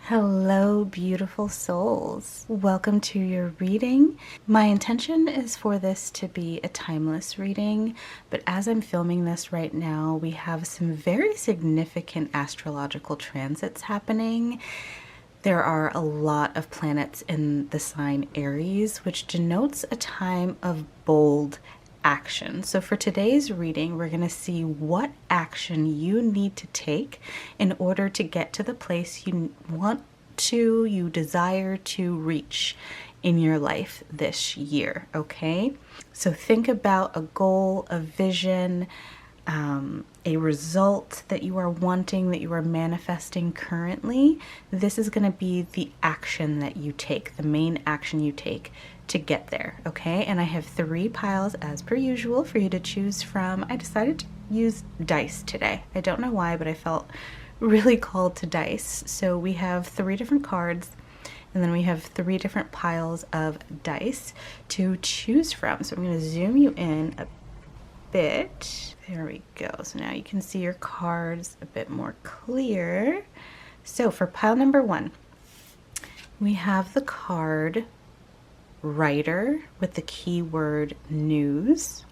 Hello, beautiful souls. Welcome to your reading. My intention is for this to be a timeless reading, but as I'm filming this right now, we have some very significant astrological transits happening. There are a lot of planets in the sign Aries, which denotes a time of bold action. So for today's reading, we're going to see what action you need to take in order to get to the place you desire to reach in your life this year, okay? So think about a goal, a vision, a result that you are wanting, that you are manifesting currently. This is going to be the action that you take, the main action you take to get there, okay? And I have 3 piles as per usual for you to choose from. I decided to use dice today. I don't know why, but I felt really called to dice. So we have 3 different cards, and then we have 3 different piles of dice to choose from. So I'm going to zoom you in a bit. There we go. So now you can see your cards a bit more clear. So for pile number 1, we have the card Writer with the keyword news.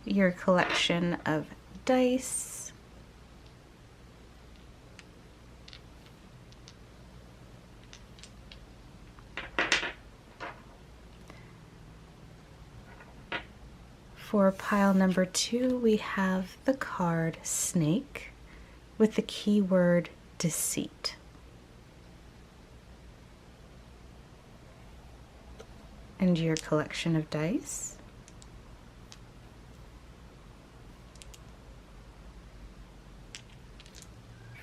Your collection of dice. For pile number 2, we have the card Snake with the keyword deceit. And your collection of dice.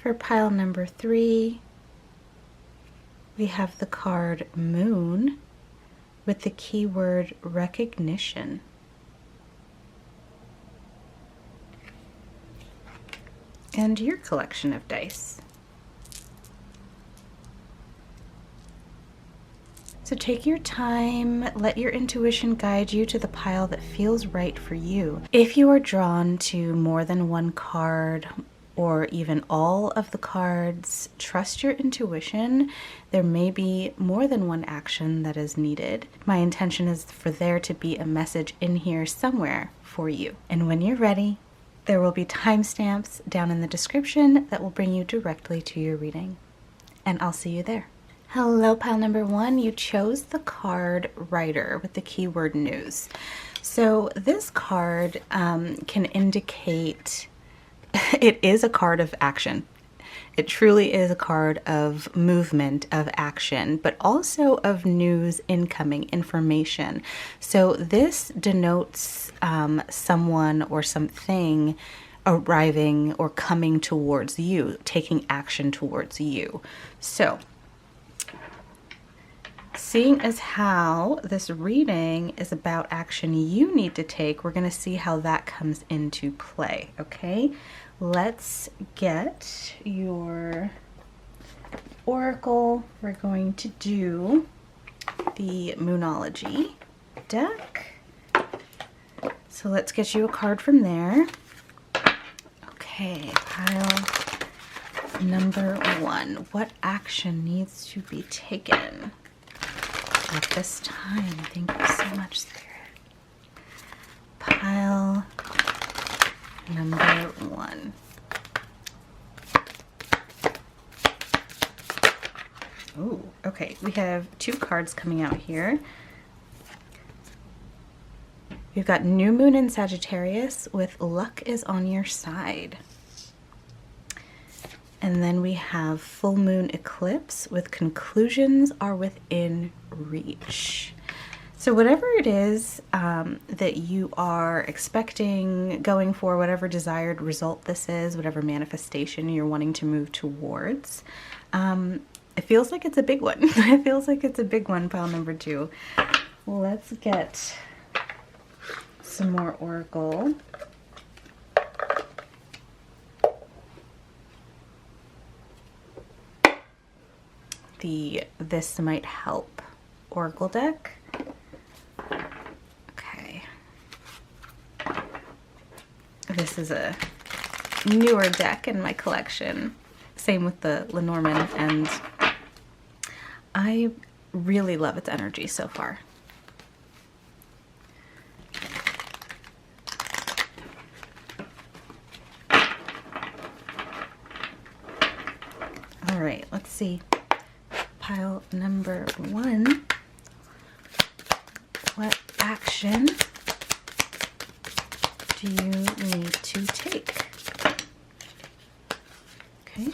For pile number 3, we have the card Moon with the keyword recognition. And your collection of dice. So take your time, let your intuition guide you to the pile that feels right for you. If you are drawn to more than one card or even all of the cards, trust your intuition. There may be more than one action that is needed. My intention is for there to be a message in here somewhere for you. And when you're ready, there will be timestamps down in the description that will bring you directly to your reading. And I'll see you there. Hello, pile number 1. You chose the card Writer with the keyword news. So this card can indicate it is a card of action. It truly is a card of movement, of action, but also of news, incoming information. So this denotes someone or something arriving or coming towards you, taking action towards you. So seeing as how this reading is about action you need to take, we're going to see how that comes into play, okay? Let's get your oracle. We're going to do the Moonology deck. So let's get you a card from there. Okay, pile number 1. What action needs to be taken at this time? Thank you so much, Spirit. Pile number 1. Oh, okay. We have 2 cards coming out here. We've got New Moon in Sagittarius with Luck is on your side. And then we have Full Moon Eclipse with Conclusions are within reach. So whatever it is that you are expecting, going for, whatever desired result this is, whatever manifestation you're wanting to move towards, it feels like it's a big one. It feels like it's a big one, pile number 2. Let's get some more oracle. The This Might Help oracle deck. Okay. This is a newer deck in my collection. Same with the Lenormand, and I really love its energy so far. All right, let's see. Pile number 1. What action do you need to take? Okay.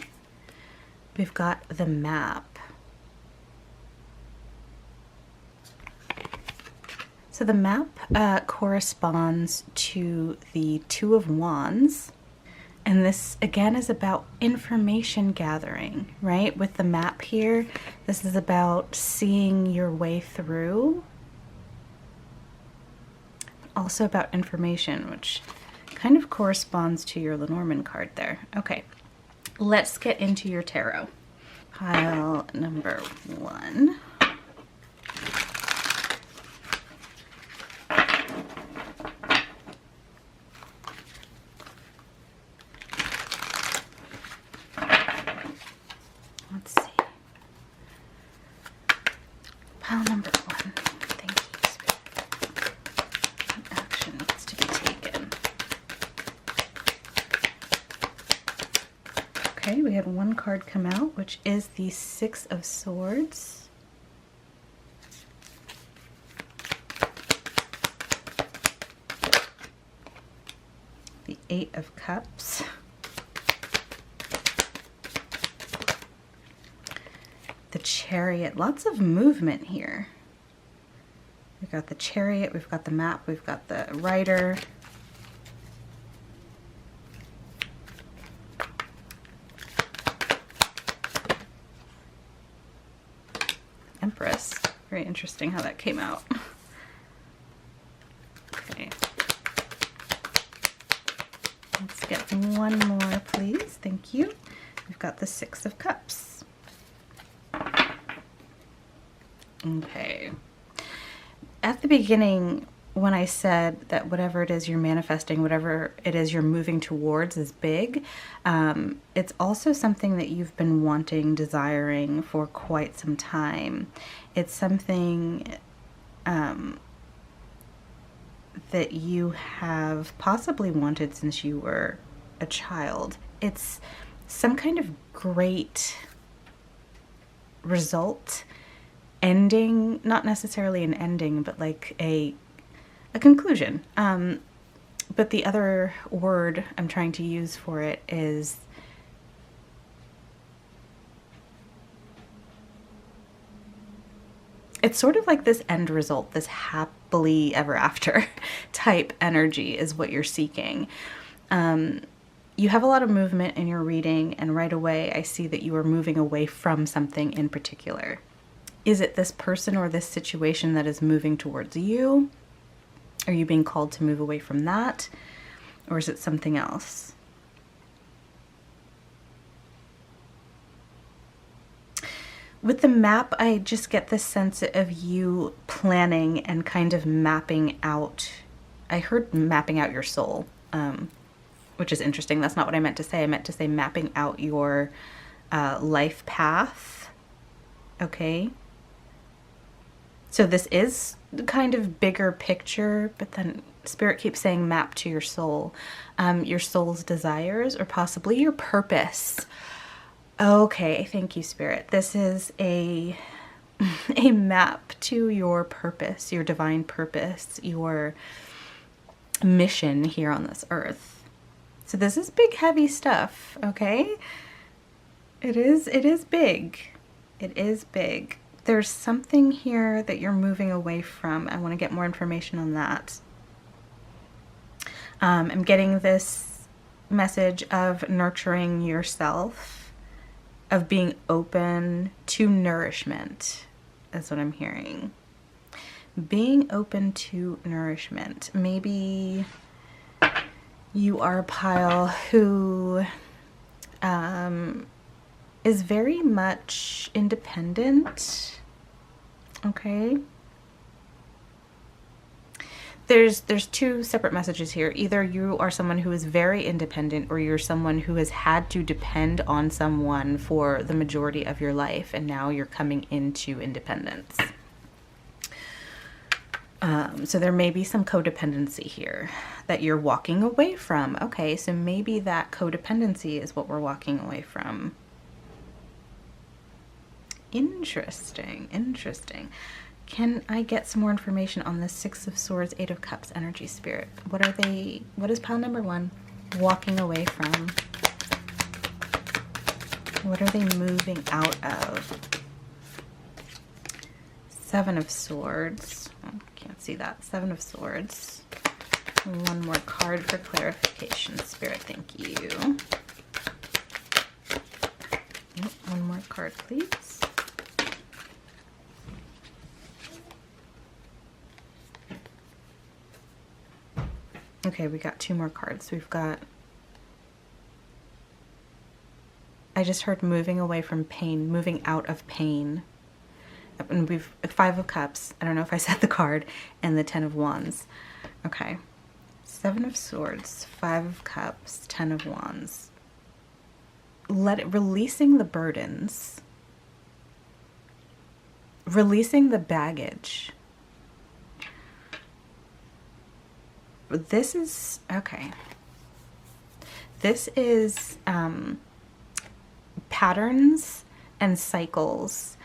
We've got the map. So the map corresponds to the Two of Wands. And this, again, is about information gathering, right? With the map here, this is about seeing your way through. Also about information, which kind of corresponds to your Lenormand card there. Okay, let's get into your tarot. Pile number 1. Let's see. Pile number 1. Thank you, Spirit. What action needs to be taken? Okay, we had one card come out, which is the Six of Swords. The Eight of Cups. The Chariot. Lots of movement here. We've got the Chariot, we've got the map, we've got the Rider. Empress. Very interesting how that came out. Okay. Let's get one more, please. Thank you. We've got the Six of Cups. Okay. At the beginning, when I said that whatever it is you're manifesting, whatever it is you're moving towards is big, it's also something that you've been wanting, desiring for quite some time. It's something that you have possibly wanted since you were a child. It's some kind of great result, ending, not necessarily an ending, but like a conclusion. But the other word I'm trying to use for it is it's sort of like this end result, this happily ever after type energy is what you're seeking. You have a lot of movement in your reading, and right away I see that you are moving away from something in particular. Is it this person or this situation that is moving towards you? Are you being called to move away from that? Or is it something else? With the map, I just get this sense of you planning and kind of mapping out. I heard mapping out your soul, which is interesting. That's not what I meant to say. I meant to say mapping out your life path. Okay. So this is kind of bigger picture, but then Spirit keeps saying map to your soul's desires, or possibly your purpose. Okay, thank you, Spirit. This is a map to your purpose, your divine purpose, your mission here on this earth. So this is big, heavy stuff, okay? It is big. It is big. There's something here that you're moving away from. I want to get more information on that. I'm getting this message of nurturing yourself, of being open to nourishment. That's what I'm hearing. Being open to nourishment. Maybe you are a pile who is very much independent. Okay. there's two separate messages here. Either you are someone who is very independent, or you're someone who has had to depend on someone for the majority of your life, and now you're coming into independence. So there may be some codependency here that you're walking away from. Okay, so maybe that codependency is what we're walking away from. Interesting, interesting. Can I get some more information on the Six of Swords, Eight of Cups energy, Spirit? What are they, what is pile number 1 walking away from? What are they moving out of? Seven of Swords. Oh, can't see that. Seven of Swords. One more card for clarification, Spirit. Thank you. One more card, please. Okay, we got 2 more cards. We've got... I just heard moving away from pain, moving out of pain. And we've 5 of Cups. I don't know if I said the card. And the 10 of Wands. Okay. 7 of Swords, 5 of Cups, 10 of Wands. Releasing the burdens. Releasing the baggage. This is, okay. This is patterns and cycles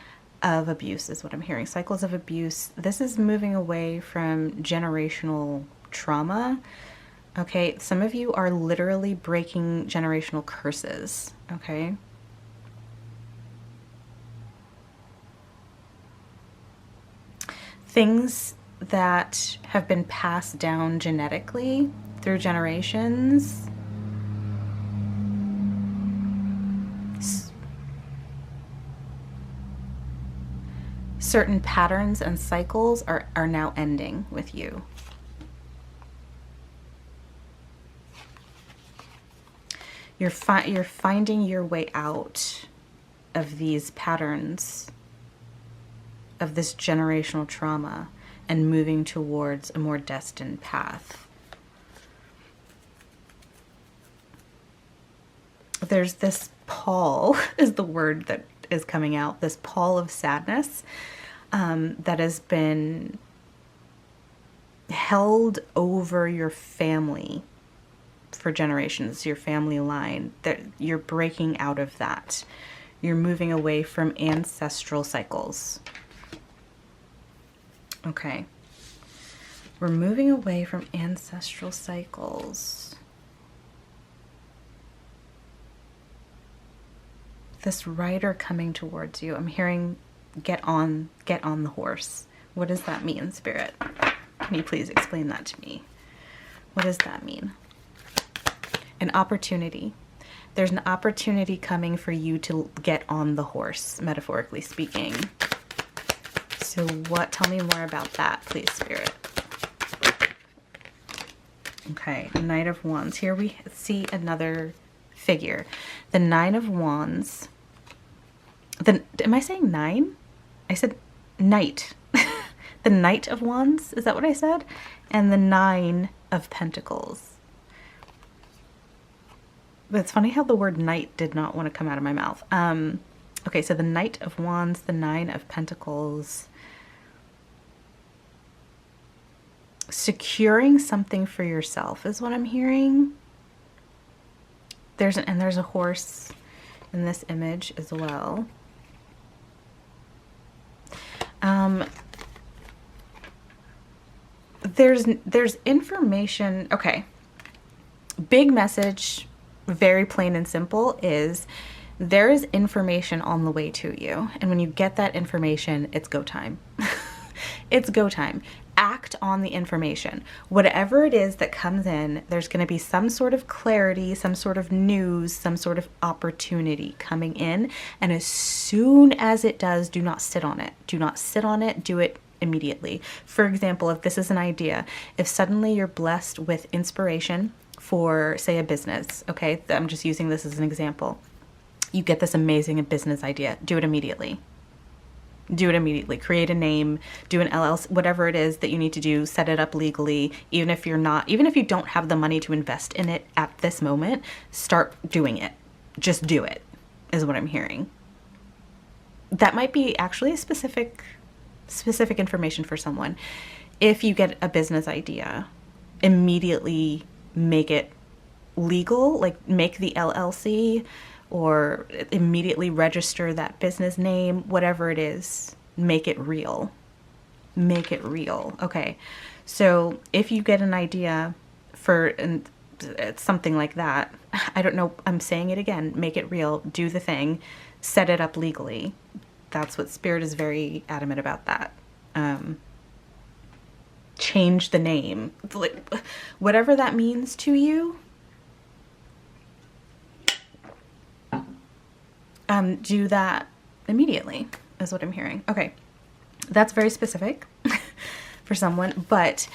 of abuse is what I'm hearing. Cycles of abuse. This is moving away from generational trauma. Okay, some of you are literally breaking generational curses. Okay. Things that have been passed down genetically through generations. Certain patterns and cycles are now ending with you. You're finding your way out of these patterns, of this generational trauma, and moving towards a more destined path. There's this pall, is the word that is coming out, this pall of sadness that has been held over your family for generations, your family line, that you're breaking out of that. You're moving away from ancestral cycles. Okay. We're moving away from ancestral cycles. This rider coming towards you. I'm hearing get on the horse. What does that mean, Spirit? Can you please explain that to me? What does that mean? An opportunity. There's an opportunity coming for you to get on the horse, metaphorically speaking. So what? Tell me more about that, please, Spirit. Okay, Knight of Wands. Here we see another figure. The Nine of Wands. Am I saying 9? I said Knight. The Knight of Wands. Is that what I said? And the 9 of Pentacles. But it's funny how the word Knight did not want to come out of my mouth. Okay, so the Knight of Wands, the 9 of Pentacles. Securing something for yourself is what I'm hearing. There's a horse in this image as well. There's information. Okay. Big message, very plain and simple, is there is information on the way to you. And when you get that information, it's go time. It's go time. Act on the information. Whatever it is that comes in, there's going to be some sort of clarity, some sort of news, some sort of opportunity coming in. And as soon as it does, do not sit on it. Do not sit on it. Do it immediately. For example, if this is an idea, if suddenly you're blessed with inspiration for, say, a business, okay? I'm just using this as an example. You get this amazing business idea. Do it immediately. Do it immediately. Create a name, do an LLC, whatever it is that you need to do, set it up legally. Even if you don't have the money to invest in it at this moment, start doing it. Just do it, is what I'm hearing. That might be actually a specific information for someone. If you get a business idea, immediately make it legal, like make the LLC, or immediately register that business name, whatever it is, make it real. Make it real. Okay. So if you get an idea for something like that, I don't know, I'm saying it again, make it real, do the thing, set it up legally. That's what Spirit is very adamant about, that. Change the name. Whatever that means to you, do that immediately, is what I'm hearing. Okay, that's very specific for someone, but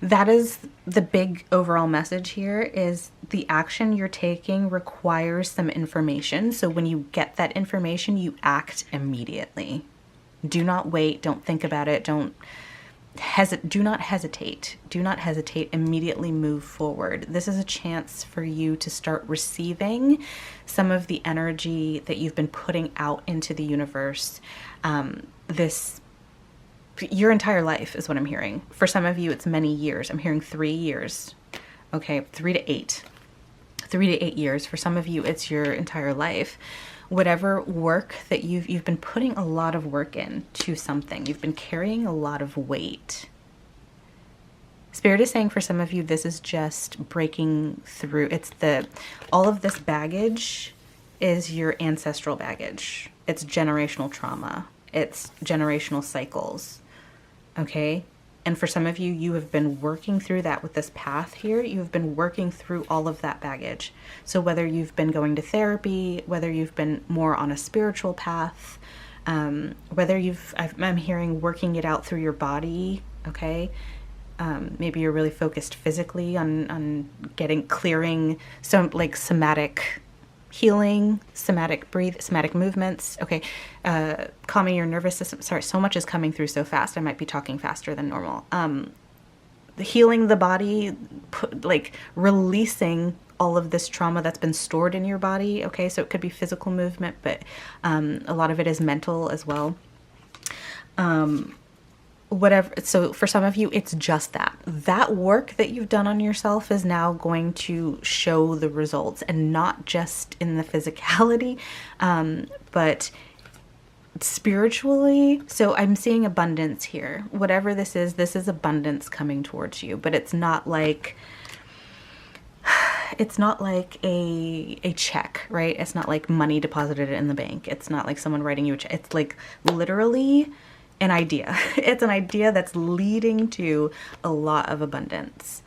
that is the big overall message here, is the action you're taking requires some information. So when you get that information, you act immediately. Do not wait. Don't think about it. Do not hesitate. Do not hesitate. Immediately move forward. This is a chance for you to start receiving some of the energy that you've been putting out into the universe. Your entire life is what I'm hearing. For some of you, it's many years. I'm hearing 3 years. Okay, 3 to 8. 3 to 8 years. For some of you, it's your entire life. Whatever work that you've been putting a lot of work into something. You've been carrying a lot of weight. Spirit is saying for some of you, this is just breaking through. It's all of this baggage is your ancestral baggage. It's generational trauma. It's generational cycles. Okay? And for some of you, you have been working through that with this path here. You've been working through all of that baggage. So whether you've been going to therapy, whether you've been more on a spiritual path, whether I'm hearing working it out through your body, okay? Maybe you're really focused physically on clearing some like somatic healing, somatic movements. Okay. Calming your nervous system. Sorry, so much is coming through so fast. I might be talking faster than normal. Healing the body, releasing all of this trauma that's been stored in your body. Okay. So it could be physical movement, but a lot of it is mental as well. Whatever. So for some of you, it's just that work that you've done on yourself is now going to show the results, and not just in the physicality, but spiritually. So I'm seeing abundance here. Whatever this is abundance coming towards you, but it's not like a check, right? It's not like money deposited in the bank. It's not like someone writing you a check. It's like literally an idea. It's an idea that's leading to a lot of abundance.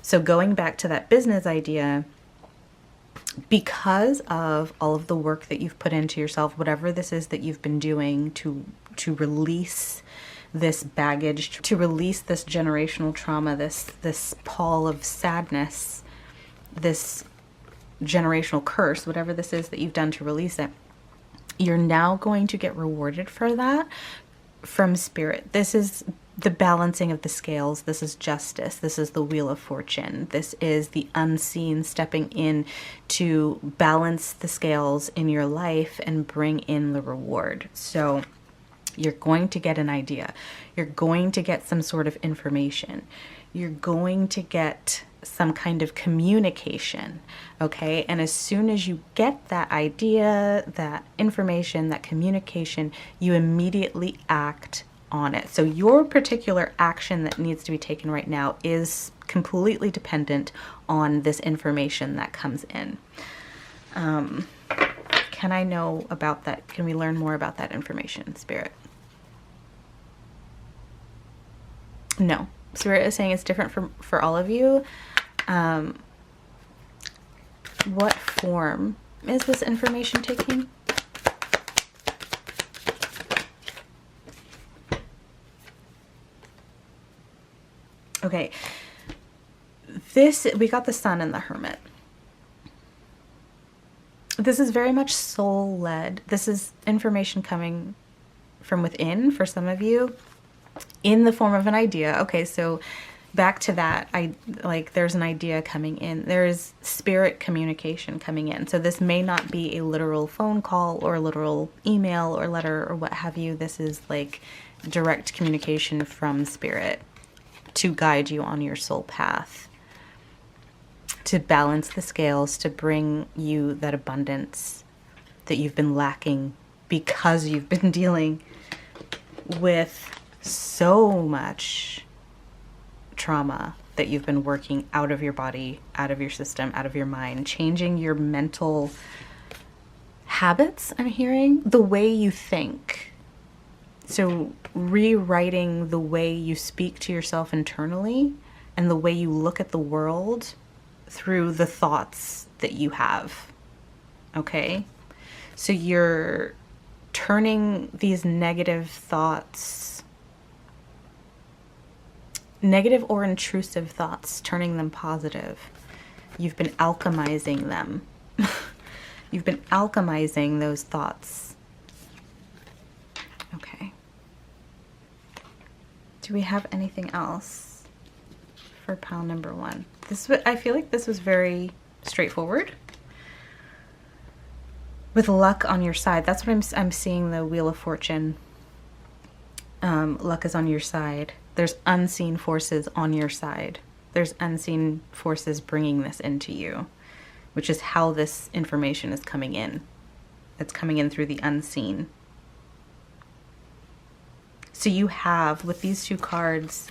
So going back to that business idea, because of all of the work that you've put into yourself, whatever this is that you've been doing to release this baggage, to release this generational trauma, this pall of sadness, this generational curse, whatever this is that you've done to release it, you're now going to get rewarded for that from Spirit. This is the balancing of the scales. This is justice. This is the wheel of fortune. This is the unseen stepping in to balance the scales in your life and bring in the reward. So you're going to get an idea. You're going to get some sort of information. You're going to get some kind of communication, okay? And as soon as you get that idea, that information, that communication, you immediately act on it. So your particular action that needs to be taken right now is completely dependent on this information that comes in. Can I know about that? Can we learn more about that information, Spirit? No. Spirit is saying it's different for all of you. What form is this information taking? Okay. We got the Sun and the Hermit. This is very much soul-led. This is information coming from within for some of you in the form of an idea. Okay, so back to that, there's an idea coming in. There's spirit communication coming in. So this may not be a literal phone call or a literal email or letter or what have you. This is like direct communication from spirit to guide you on your soul path, to balance the scales, to bring you that abundance that you've been lacking because you've been dealing with so much trauma that you've been working out of your body, out of your system, out of your mind, changing your mental habits, I'm hearing, the way you think. So rewriting the way you speak to yourself internally and the way you look at the world through the thoughts that you have. Okay? So you're turning these negative thoughts, negative or intrusive thoughts, turning them positive. You've been alchemizing them. You've been alchemizing those thoughts. Okay. Do we have anything else for pile number 1? I feel like this was very straightforward. With luck on your side, that's what I'm seeing, the Wheel of Fortune. Luck is on your side. There's unseen forces on your side. There's unseen forces bringing this into you, which is how this information is coming in. It's coming in through the unseen. So you have, with these 2 cards,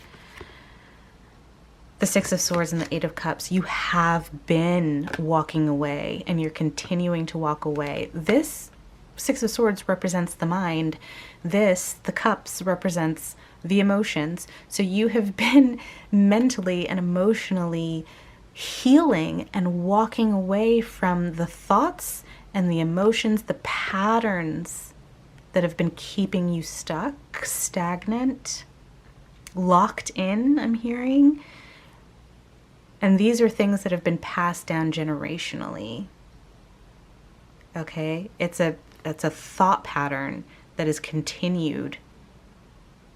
the Six of Swords and the Eight of Cups, you have been walking away and you're continuing to walk away. This Six of Swords represents the mind. This, the Cups, represents the emotions. So you have been mentally and emotionally healing and walking away from the thoughts and the emotions, the patterns that have been keeping you stuck, stagnant, locked in, I'm hearing. And these are things that have been passed down generationally. Okay? It's a thought pattern that is continued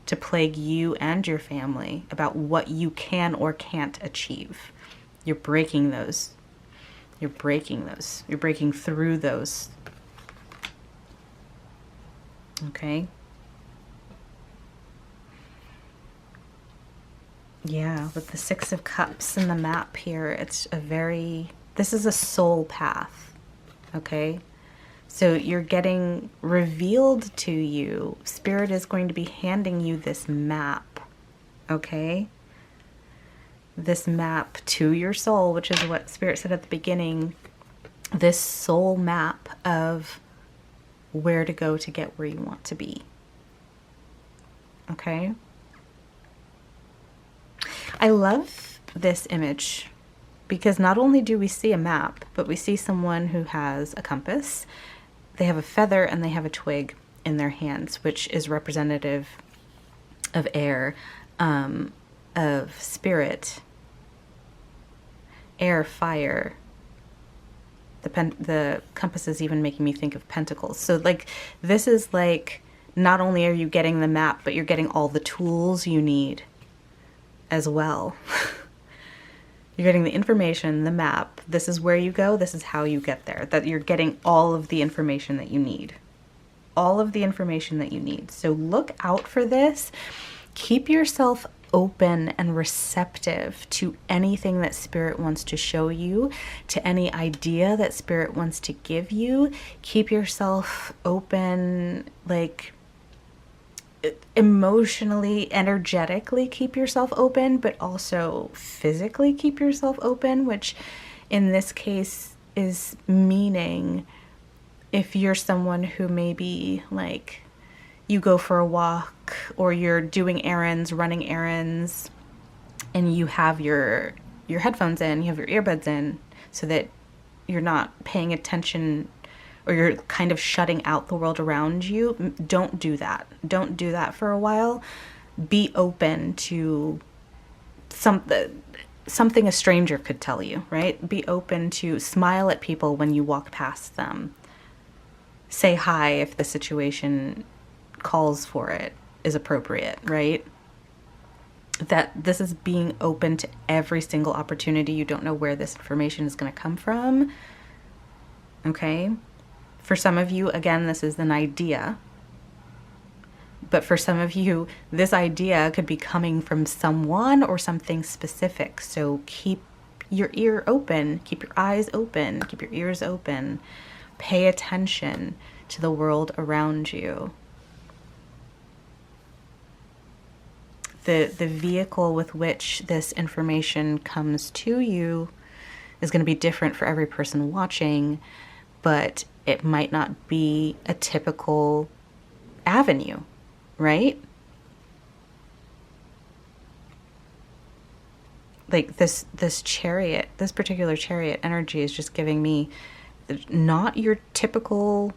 to plague you and your family about what you can or can't achieve. You're breaking those. You're breaking those. You're breaking through those. Okay? Yeah, with the Six of Cups in the map here, this is a soul path. Okay? So you're getting revealed to you. Spirit is going to be handing you this map. Okay? This map to your soul, which is what Spirit said at the beginning. This soul map of where to go to get where you want to be. Okay? I love this image because not only do we see a map, but we see someone who has a compass. They have a feather and they have a twig in their hands, which is representative of air, of spirit, air, fire. The compass is even making me think of pentacles. So like, this is like, not only are you getting the map, but you're getting all the tools you need as well. You're getting the information, the map. This is where you go. This is how you get there. That you're getting all of the information that you need. All of the information that you need. So look out for this. Keep yourself open and receptive to anything that Spirit wants to show you, to any idea that Spirit wants to give you. Keep yourself open, like emotionally, energetically keep yourself open, but also physically keep yourself open, which in this case is meaning if you're someone who maybe like you go for a walk or you're doing errands, running errands, and you have your headphones in, you have your earbuds in so that you're not paying attention or you're kind of shutting out the world around you. Don't do that. Don't do that for a while. Be open to something a stranger could tell you, right? Be open to smile at people when you walk past them. Say hi if the situation calls for it is appropriate, right? That this is being open to every single opportunity. You don't know where this information is going to come from. Okay? For some of you, again, this is an idea. But for some of you, this idea could be coming from someone or something specific. So keep your ear open, keep your eyes open, keep your ears open. Pay attention to the world around you. The vehicle with which this information comes to you is going to be different for every person watching, but it might not be a typical avenue, right? Like this chariot, this particular chariot energy is just giving me not your typical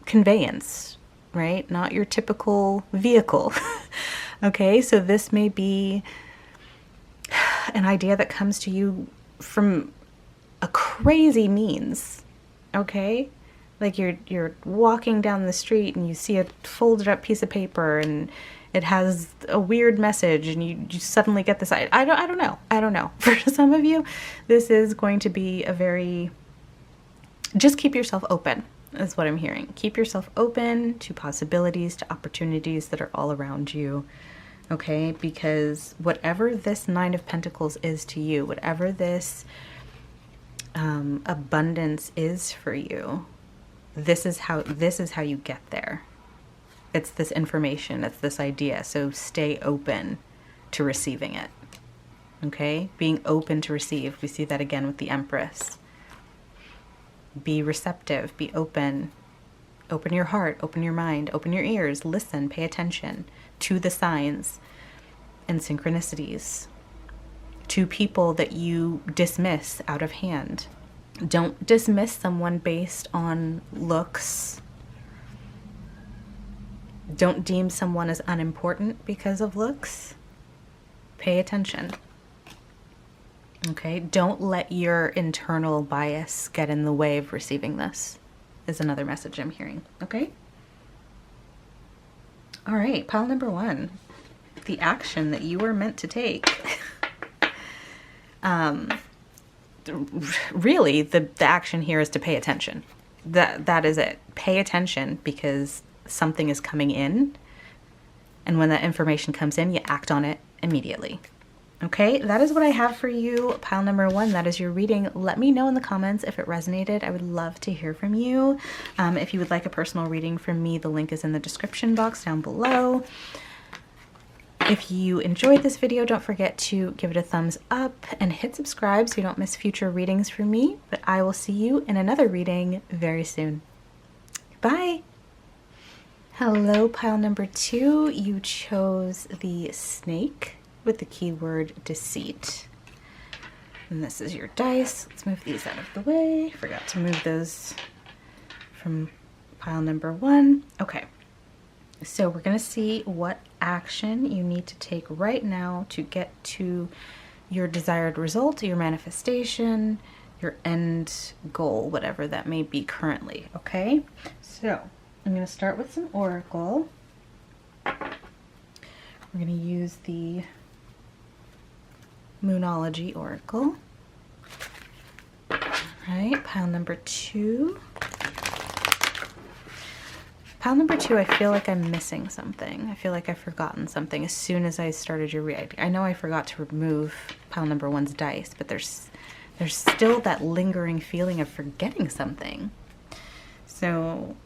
conveyance, right? Not your typical vehicle. Okay, so this may be an idea that comes to you from a crazy means, okay? Like you're walking down the street and you see a folded up piece of paper and it has a weird message and you suddenly get this idea. I don't know. For some of you, this is going to be a very, just keep yourself open is what I'm hearing. Keep yourself open to possibilities, to opportunities that are all around you. Okay, because whatever this Nine of Pentacles is to you, whatever this abundance is for you, this is how you get there. It's this information, it's this idea. So stay open to receiving it. Okay, being open to receive. We see that again with the Empress. Be receptive, be open. Open your heart, open your mind, open your ears, listen, pay attention to the signs and synchronicities, to people that you dismiss out of hand. Don't dismiss someone based on looks. Don't deem someone as unimportant because of looks. Pay attention. Okay, don't let your internal bias get in the way of receiving this, is another message I'm hearing. Okay? All right, pile number 1. The action that you are meant to take. Really, the action here is to pay attention. That is it. Pay attention because something is coming in. And when that information comes in, you act on it immediately. Okay, that is what I have for you, pile number 1. That is your reading. Let me know in the comments if it resonated. I would love to hear from you. If you would like a personal reading from me, the link is in the description box down below. If you enjoyed this video, don't forget to give it a thumbs up and hit subscribe so you don't miss future readings from me. But I will see you in another reading very soon. Bye! Hello, pile number 2. You chose the snake with the keyword deceit. And this is your dice. Let's move these out of the way. Forgot to move those from pile number 1. Okay, so we're going to see what action you need to take right now to get to your desired result, your manifestation, your end goal, whatever that may be currently. Okay, so I'm going to start with some oracle. We're going to use the Moonology Oracle. All right, pile number 2. Pile number 2, I feel like I'm missing something. I feel like I've forgotten something as soon as I started your reading. I know I forgot to remove pile number 1's dice, but there's still that lingering feeling of forgetting something. So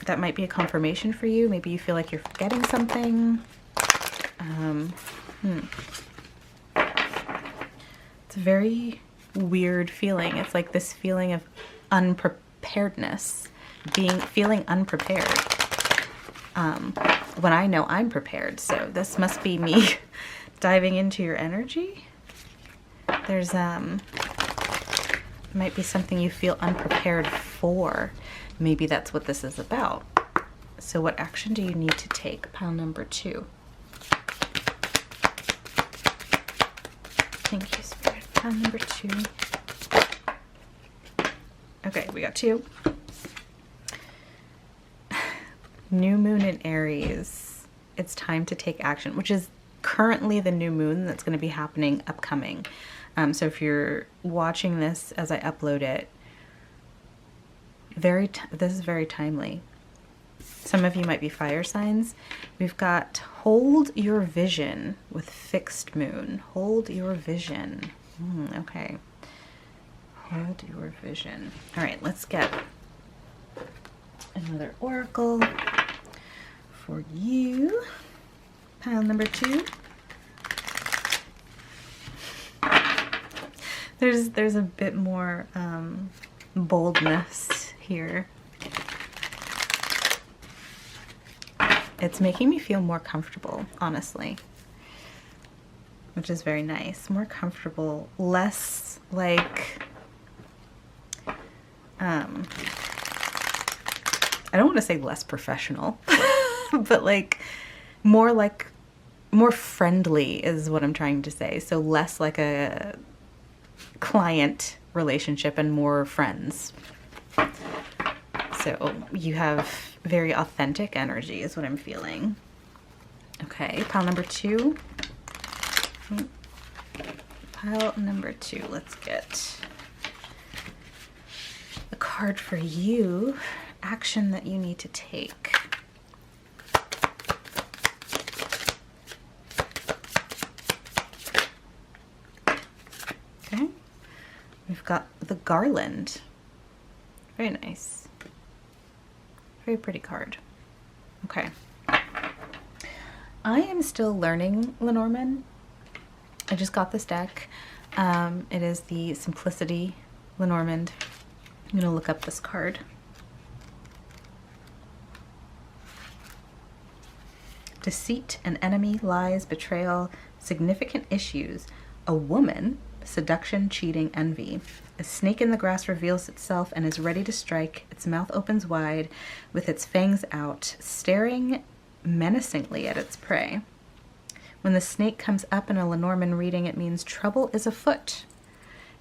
that might be a confirmation for you. Maybe you feel like you're forgetting something. It's a very weird feeling. It's like this feeling of unpreparedness, feeling unprepared. When I know I'm prepared, so this must be me diving into your energy. There's might be something you feel unprepared for. Maybe that's what this is about. So what action do you need to take? Pile number 2. Thank you, Spirit. Pile number 2. Okay, we got 2. New moon in Aries. It's time to take action, which is currently the new moon that's going to be happening upcoming. So if you're watching this as I upload it, this is very timely. Some of you might be fire signs. We've got hold your vision with fixed moon. Hold your vision. Okay. Hold your vision. All right, let's get another oracle for you. Pile number 2. There's a bit more boldness here. It's making me feel more comfortable, honestly, which is very nice. More comfortable, less like, I don't want to say less professional, but like more friendly is what I'm trying to say. So less like a client relationship and more friends. So you have very authentic energy is what I'm feeling. Okay, pile number 2. Pile number 2, let's get a card for you. Action that you need to take. Okay, we've got the garland. Very nice. Very pretty card. Okay. I am still learning Lenormand. I just got this deck. It is the Simplicity Lenormand. I'm going to look up this card. Deceit, an enemy, lies, betrayal, significant issues, a woman, seduction, cheating, envy. A snake in the grass reveals itself and is ready to strike. Its mouth opens wide with its fangs out, staring menacingly at its prey. When the snake comes up in a Lenormand reading, it means trouble is afoot.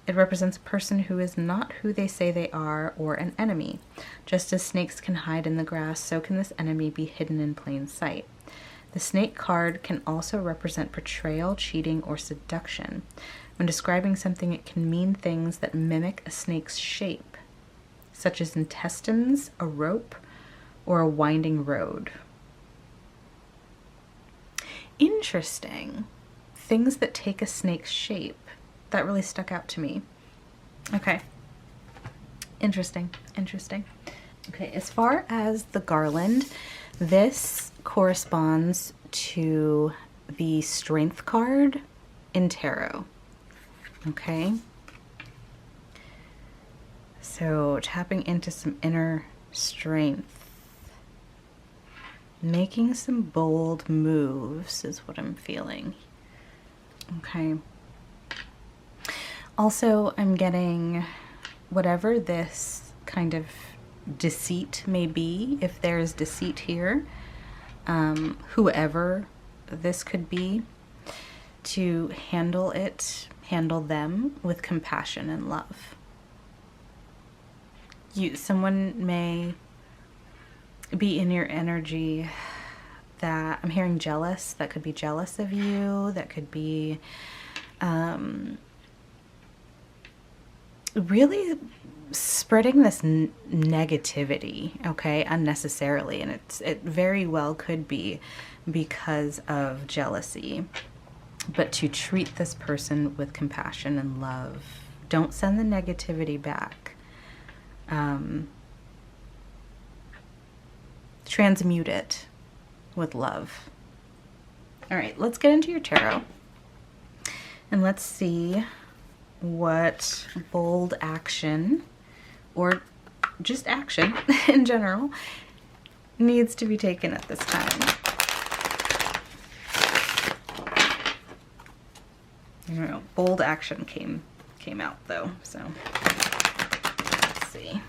It represents a person who is not who they say they are, or an enemy. Just as snakes can hide in the grass, so can this enemy be hidden in plain sight. The snake card can also represent betrayal, cheating, or seduction. When describing something, it can mean things that mimic a snake's shape, such as intestines, a rope, or a winding road. Interesting. Things that take a snake's shape. That really stuck out to me. Okay. Interesting. Interesting. Okay, as far as the garland, this corresponds to the strength card in tarot. Okay. So tapping into some inner strength. Making some bold moves is what I'm feeling. Okay. Also, I'm getting whatever this kind of deceit may be, if there's deceit here, whoever this could be, to handle them with compassion and love. Someone may be in your energy that, I'm hearing jealous, that could be jealous of you, that could be really spreading this negativity, okay, unnecessarily, and it very well could be because of jealousy. But to treat this person with compassion and love. Don't send the negativity back. Transmute it with love. All right, let's get into your tarot. And let's see what bold action, or just action in general, needs to be taken at this time. I don't know, bold action came out though, so let's see.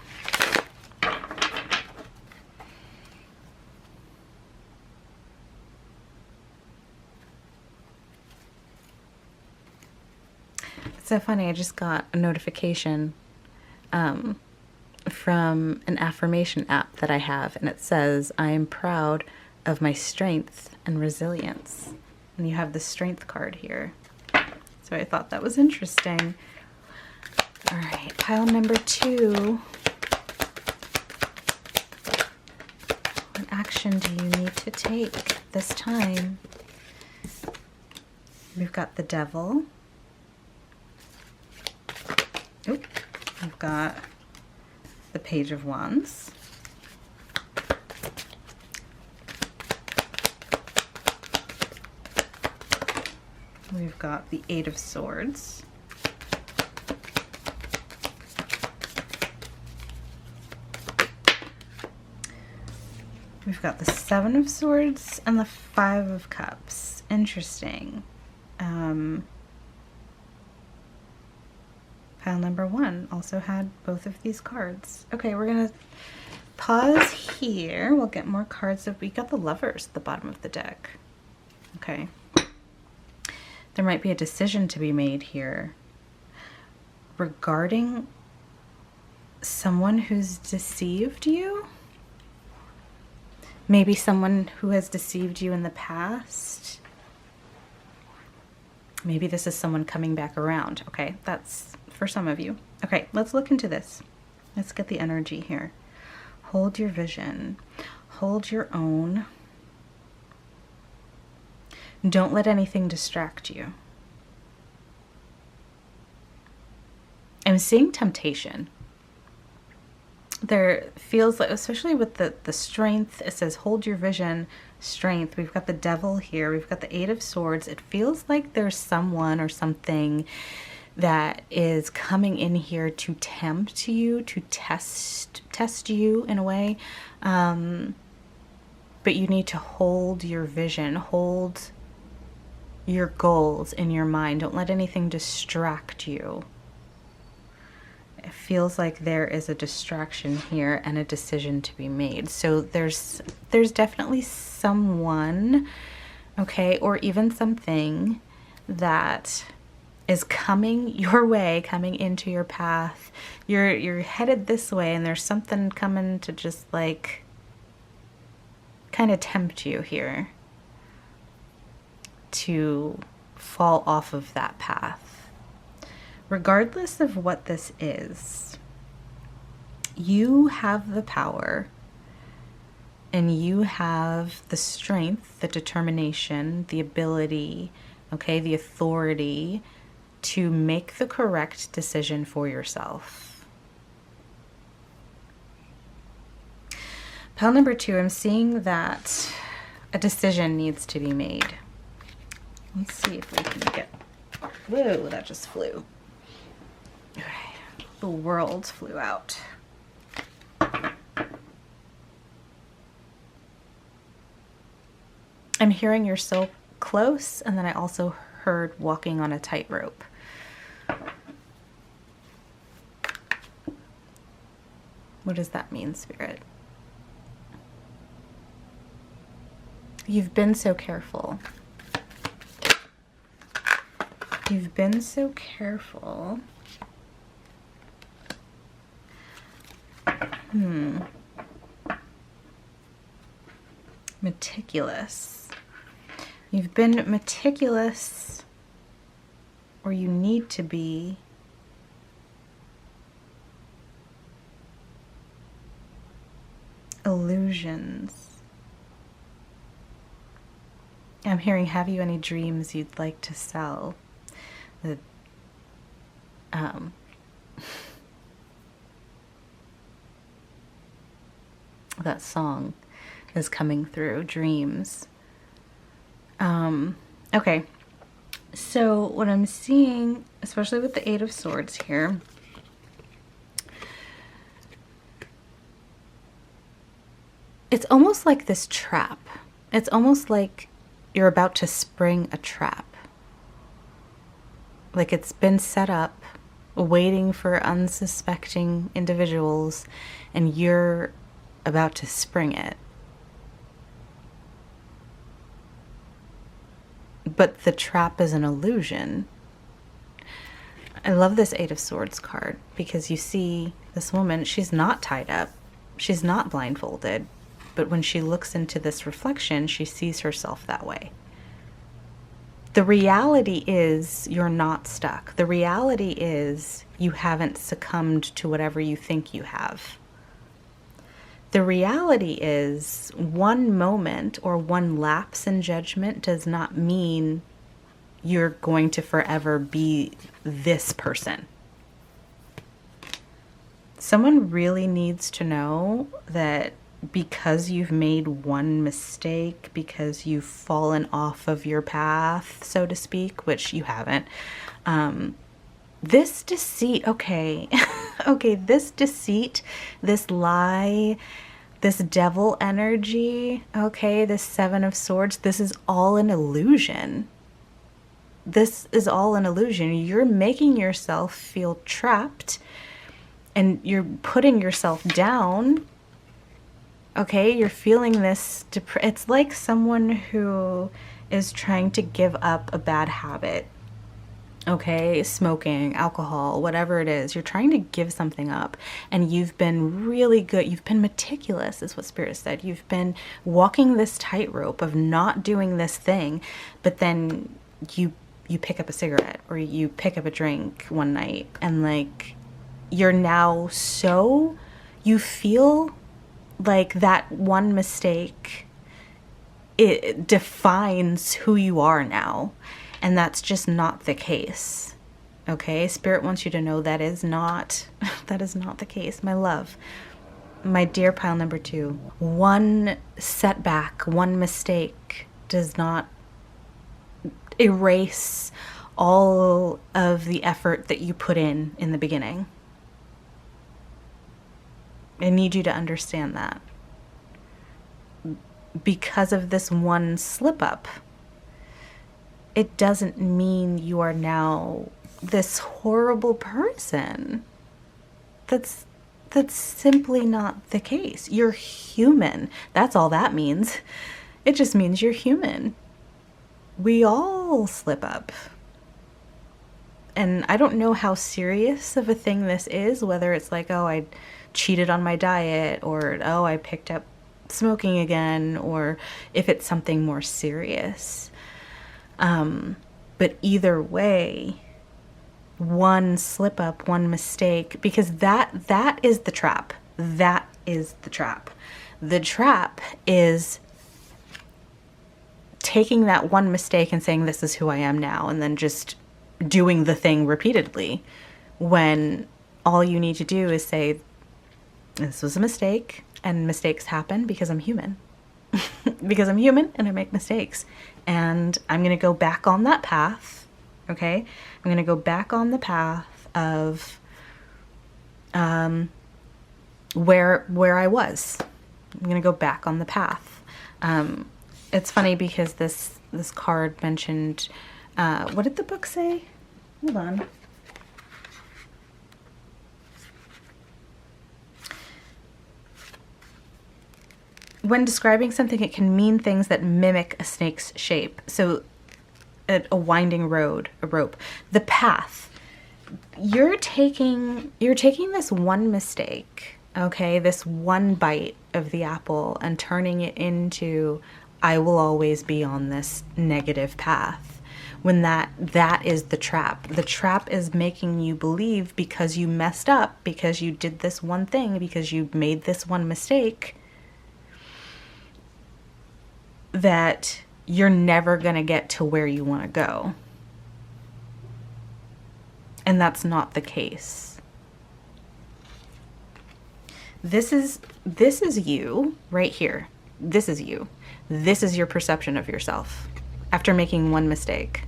It's so funny, I just got a notification from an affirmation app that I have, and it says, I am proud of my strength and resilience. And you have the strength card here. So I thought that was interesting. All right, pile number 2. What action do you need to take this time? We've got the Devil. Oop. We've got the Page of Wands. We've got the Eight of Swords. We've got the Seven of Swords and the Five of Cups. Interesting. Pile number 1 also had both of these cards. Okay, we're gonna pause here. We'll get more cards. We got the Lovers at the bottom of the deck. Okay. There might be a decision to be made here regarding someone who's deceived you. Maybe someone who has deceived you in the past. Maybe this is someone coming back around. Okay, that's for some of you. Okay, let's look into this. Let's get the energy here. Hold your vision. Hold your own. Don't let anything distract you. I'm seeing temptation. There feels like, especially with the strength, it says hold your vision, strength. We've got the Devil here. We've got the Eight of Swords. It feels like there's someone or something that is coming in here to tempt you, to test you in a way. But you need to hold your vision, hold your goals in your mind. Don't let anything distract you. It feels like there is a distraction here and a decision to be made. So there's definitely someone, okay, or even something that is coming your way, coming into your path. You're headed this way, and there's something coming to just like kind of tempt you here to fall off of that path. Regardless of what this is, you have the power and you have the strength, the determination, the ability, okay, the authority to make the correct decision for yourself. Pile number 2, I'm seeing that a decision needs to be made. Let's see if we can get... Whoa, that just flew. Okay, the world flew out. I'm hearing you're so close, and then I also heard walking on a tightrope. What does that mean, Spirit? You've been so careful. You've been so careful. Meticulous. You've been meticulous, or you need to be, illusions. I'm hearing, have you any dreams you'd like to sell? That song is coming through, dreams. Okay, so what I'm seeing, especially with the Eight of Swords here, it's almost like this trap. It's almost like you're about to spring a trap. Like it's been set up, waiting for unsuspecting individuals, and you're about to spring it. But the trap is an illusion. I love this Eight of Swords card because you see this woman, she's not tied up, she's not blindfolded, but when she looks into this reflection, she sees herself that way. The reality is you're not stuck. The reality is you haven't succumbed to whatever you think you have. The reality is one moment or one lapse in judgment does not mean you're going to forever be this person. Someone really needs to know that because you've made one mistake, because you've fallen off of your path, so to speak, which you haven't, this deceit, okay, this deceit, this lie, this devil energy, okay, this Seven of Swords, this is all an illusion. This is all an illusion. You're making yourself feel trapped and you're putting yourself down. Okay, you're feeling this, it's like someone who is trying to give up a bad habit. Okay, smoking, alcohol, whatever it is, you're trying to give something up and you've been really good. You've been meticulous, is what Spirit said. You've been walking this tightrope of not doing this thing, but then you pick up a cigarette or you pick up a drink one night and like you're now so, you feel like that one mistake, it defines who you are now. And that's just not the case. Okay, Spirit wants you to know that is not the case, my love. My dear pile number 2, one setback, one mistake does not erase all of the effort that you put in the beginning. I need you to understand that. Because of this one slip up, it doesn't mean you are now this horrible person. That's simply not the case. You're human. That's all that means. It just means you're human. We all slip up. And I don't know how serious of a thing this is, whether it's like, oh, I cheated on my diet, or oh, I picked up smoking again, or if it's something more serious. But either way, one slip up, one mistake, because that is the trap. That is the trap. The trap is taking that one mistake and saying, this is who I am now, and then just doing the thing repeatedly, when all you need to do is say, this was a mistake, and mistakes happen because I'm human. Because I'm human and I make mistakes. And I'm going to go back on that path, okay? I'm going to go back on the path of where I was. I'm going to go back on the path. It's funny because this card mentioned, what did the book say? Hold on. When describing something, it can mean things that mimic a snake's shape. So a winding road, a rope, the path. You're taking this one mistake, okay, this one bite of the apple, and turning it into, I will always be on this negative path. When that is the trap. The trap is making you believe because you messed up, because you did this one thing, because you made this one mistake, that you're never going to get to where you want to go. And that's not the case. This is you right here. This is you. This is your perception of yourself after making one mistake.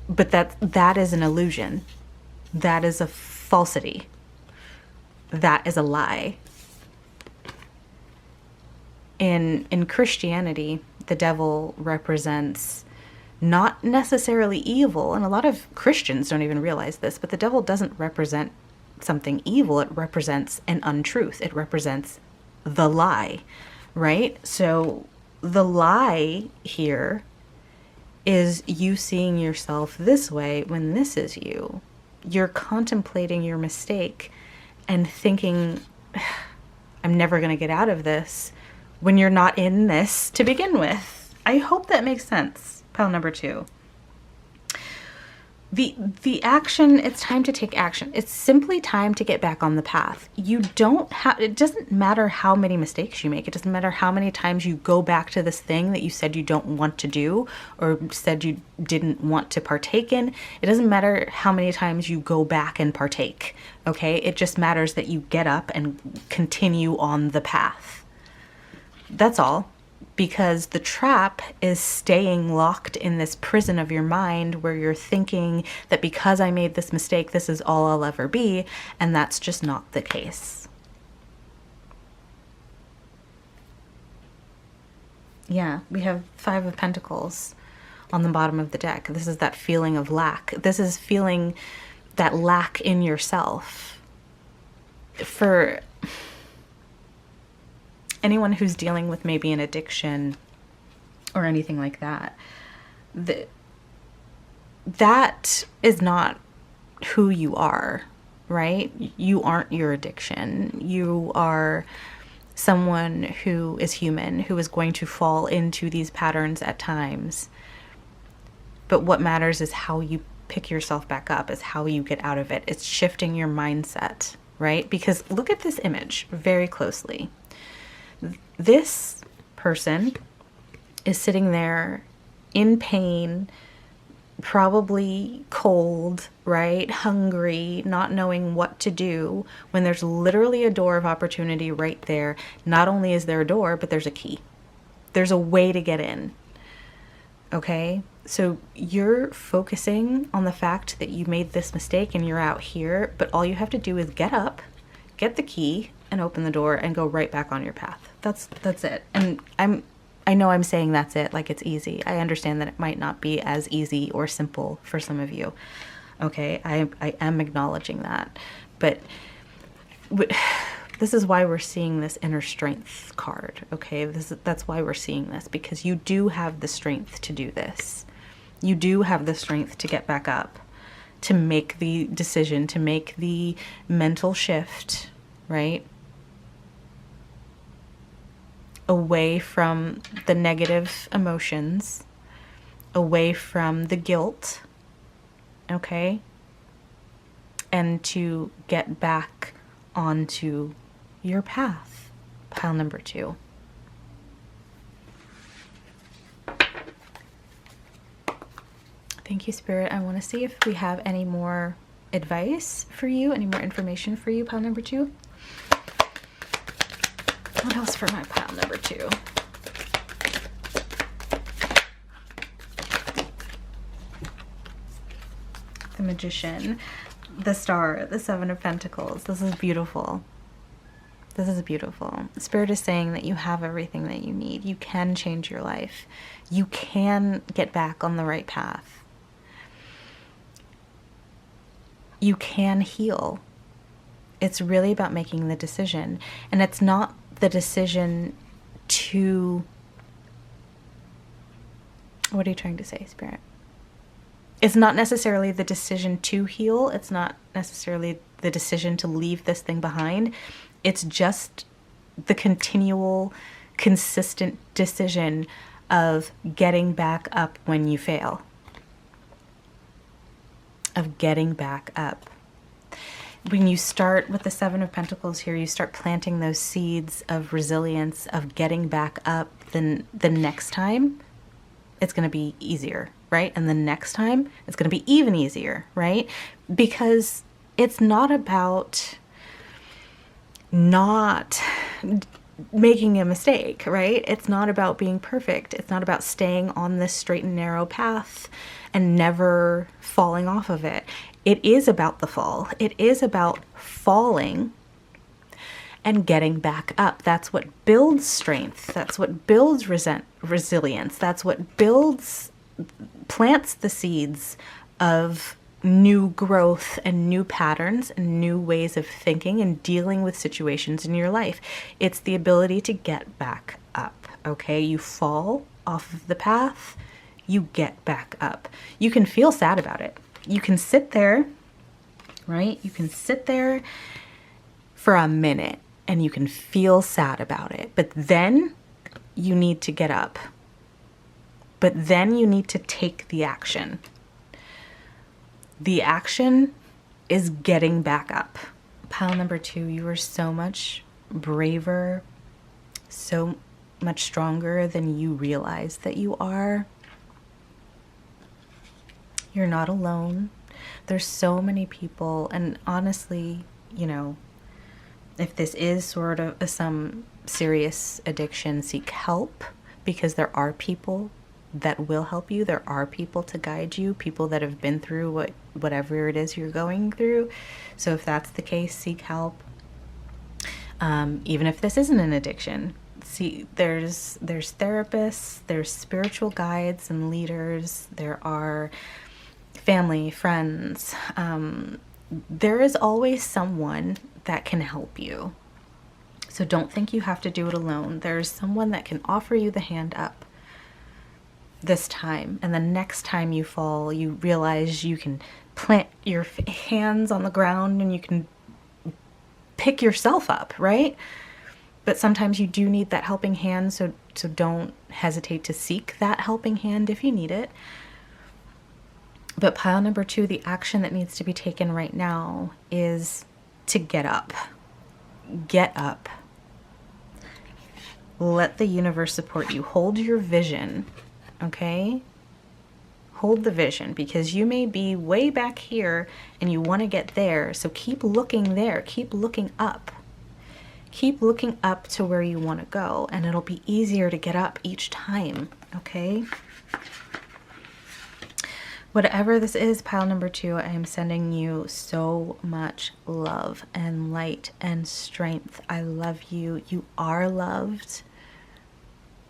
But that is an illusion. That is a falsity. That is a lie. In Christianity, the devil represents not necessarily evil, and a lot of Christians don't even realize this, but the devil doesn't represent something evil. It represents an untruth. It represents the lie, right? So the lie here is you seeing yourself this way when this is you. You're contemplating your mistake and thinking, I'm never going to get out of this, when you're not in this to begin with. I hope that makes sense, pile number 2. The action, it's time to take action. It's simply time to get back on the path. You don't have, it doesn't matter how many mistakes you make. It doesn't matter how many times you go back to this thing that you said you don't want to do or said you didn't want to partake in. It doesn't matter how many times you go back and partake, okay? It just matters that you get up and continue on the path. That's all. Because the trap is staying locked in this prison of your mind where you're thinking that because I made this mistake, this is all I'll ever be, and that's just not the case. Yeah, we have 5 of Pentacles on the bottom of the deck. This is that feeling of lack. This is feeling that lack in yourself. For anyone who's dealing with maybe an addiction or anything like that, that is not who you are, right? You aren't your addiction. You are someone who is human, who is going to fall into these patterns at times. But what matters is how you pick yourself back up, is how you get out of it. It's shifting your mindset, right? Because look at this image very closely. This person is sitting there in pain, probably cold, right? Hungry, not knowing what to do, when there's literally a door of opportunity right there. Not only is there a door, but there's a key. There's a way to get in. Okay? So you're focusing on the fact that you made this mistake and you're out here, but all you have to do is get up, get the key, and open the door and go right back on your path. That's it. And I know I'm saying that's it, like it's easy. I understand that it might not be as easy or simple for some of you. Okay, I am acknowledging that. But this is why we're seeing this inner strength card, okay? That's why we're seeing this, because you do have the strength to do this. You do have the strength to get back up, to make the decision, to make the mental shift, right? Away from the negative emotions, away from the guilt, okay? And to get back onto your path, pile number 2. Thank you, Spirit. I want to see if we have any more advice for you, any more information for you, pile number 2. What else for my pile number 2? The Magician, the Star, the 7 of Pentacles. This is beautiful. This is beautiful. Spirit is saying that you have everything that you need. You can change your life. You can get back on the right path. You can heal. It's really about making the decision. And it's not the decision to... What are you trying to say, Spirit? It's not necessarily the decision to heal. It's not necessarily the decision to leave this thing behind. It's just the continual, consistent decision of getting back up when you fail. Of getting back up. When you start with the 7 of Pentacles here, you start planting those seeds of resilience, of getting back up, then the next time it's going to be easier, right? And the next time it's going to be even easier, right? Because it's not about not making a mistake, right? It's not about being perfect. It's not about staying on this straight and narrow path and never falling off of it. It is about the fall. It is about falling and getting back up. That's what builds strength. That's what builds resilience. That's what plants the seeds of new growth and new patterns and new ways of thinking and dealing with situations in your life. It's the ability to get back up, okay? You fall off of the path, you get back up. You can feel sad about it. You can sit there, right? You can sit there for a minute and you can feel sad about it. But then you need to get up. But then you need to take the action. The action is getting back up. Pile number 2, you are so much braver, so much stronger than you realize that you are. You're not alone. There's so many people, and honestly, you know, if this is sort of some serious addiction, seek help, because there are people that will help you. There are people to guide you, people that have been through whatever it is you're going through. So if that's the case, seek help. Even if this isn't an addiction, see, there's therapists, there's spiritual guides and leaders, there are family, friends. There is always someone that can help you. So don't think you have to do it alone. There's someone that can offer you the hand up this time, and the next time you fall, you realize you can plant your hands on the ground and you can pick yourself up, right? But sometimes you do need that helping hand, so don't hesitate to seek that helping hand if you need it. But pile number 2, the action that needs to be taken right now is to get up. Get up. Let the universe support you. Hold your vision. Okay? Hold the vision, because you may be way back here and you want to get there. So keep looking there. Keep looking up. Keep looking up to where you want to go, and it'll be easier to get up each time. Okay? Whatever this is, pile number 2, I am sending you so much love and light and strength. I love you. You are loved.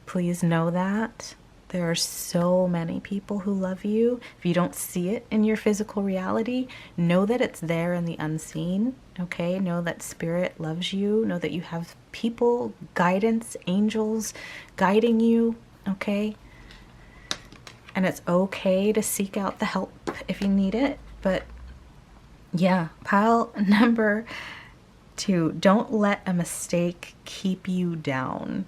Please know that. There are so many people who love you. If you don't see it in your physical reality, know that it's there in the unseen, okay? Know that spirit loves you. Know that you have people, guidance, angels guiding you, okay? And it's okay to seek out the help if you need it. But yeah, pile number 2, don't let a mistake keep you down.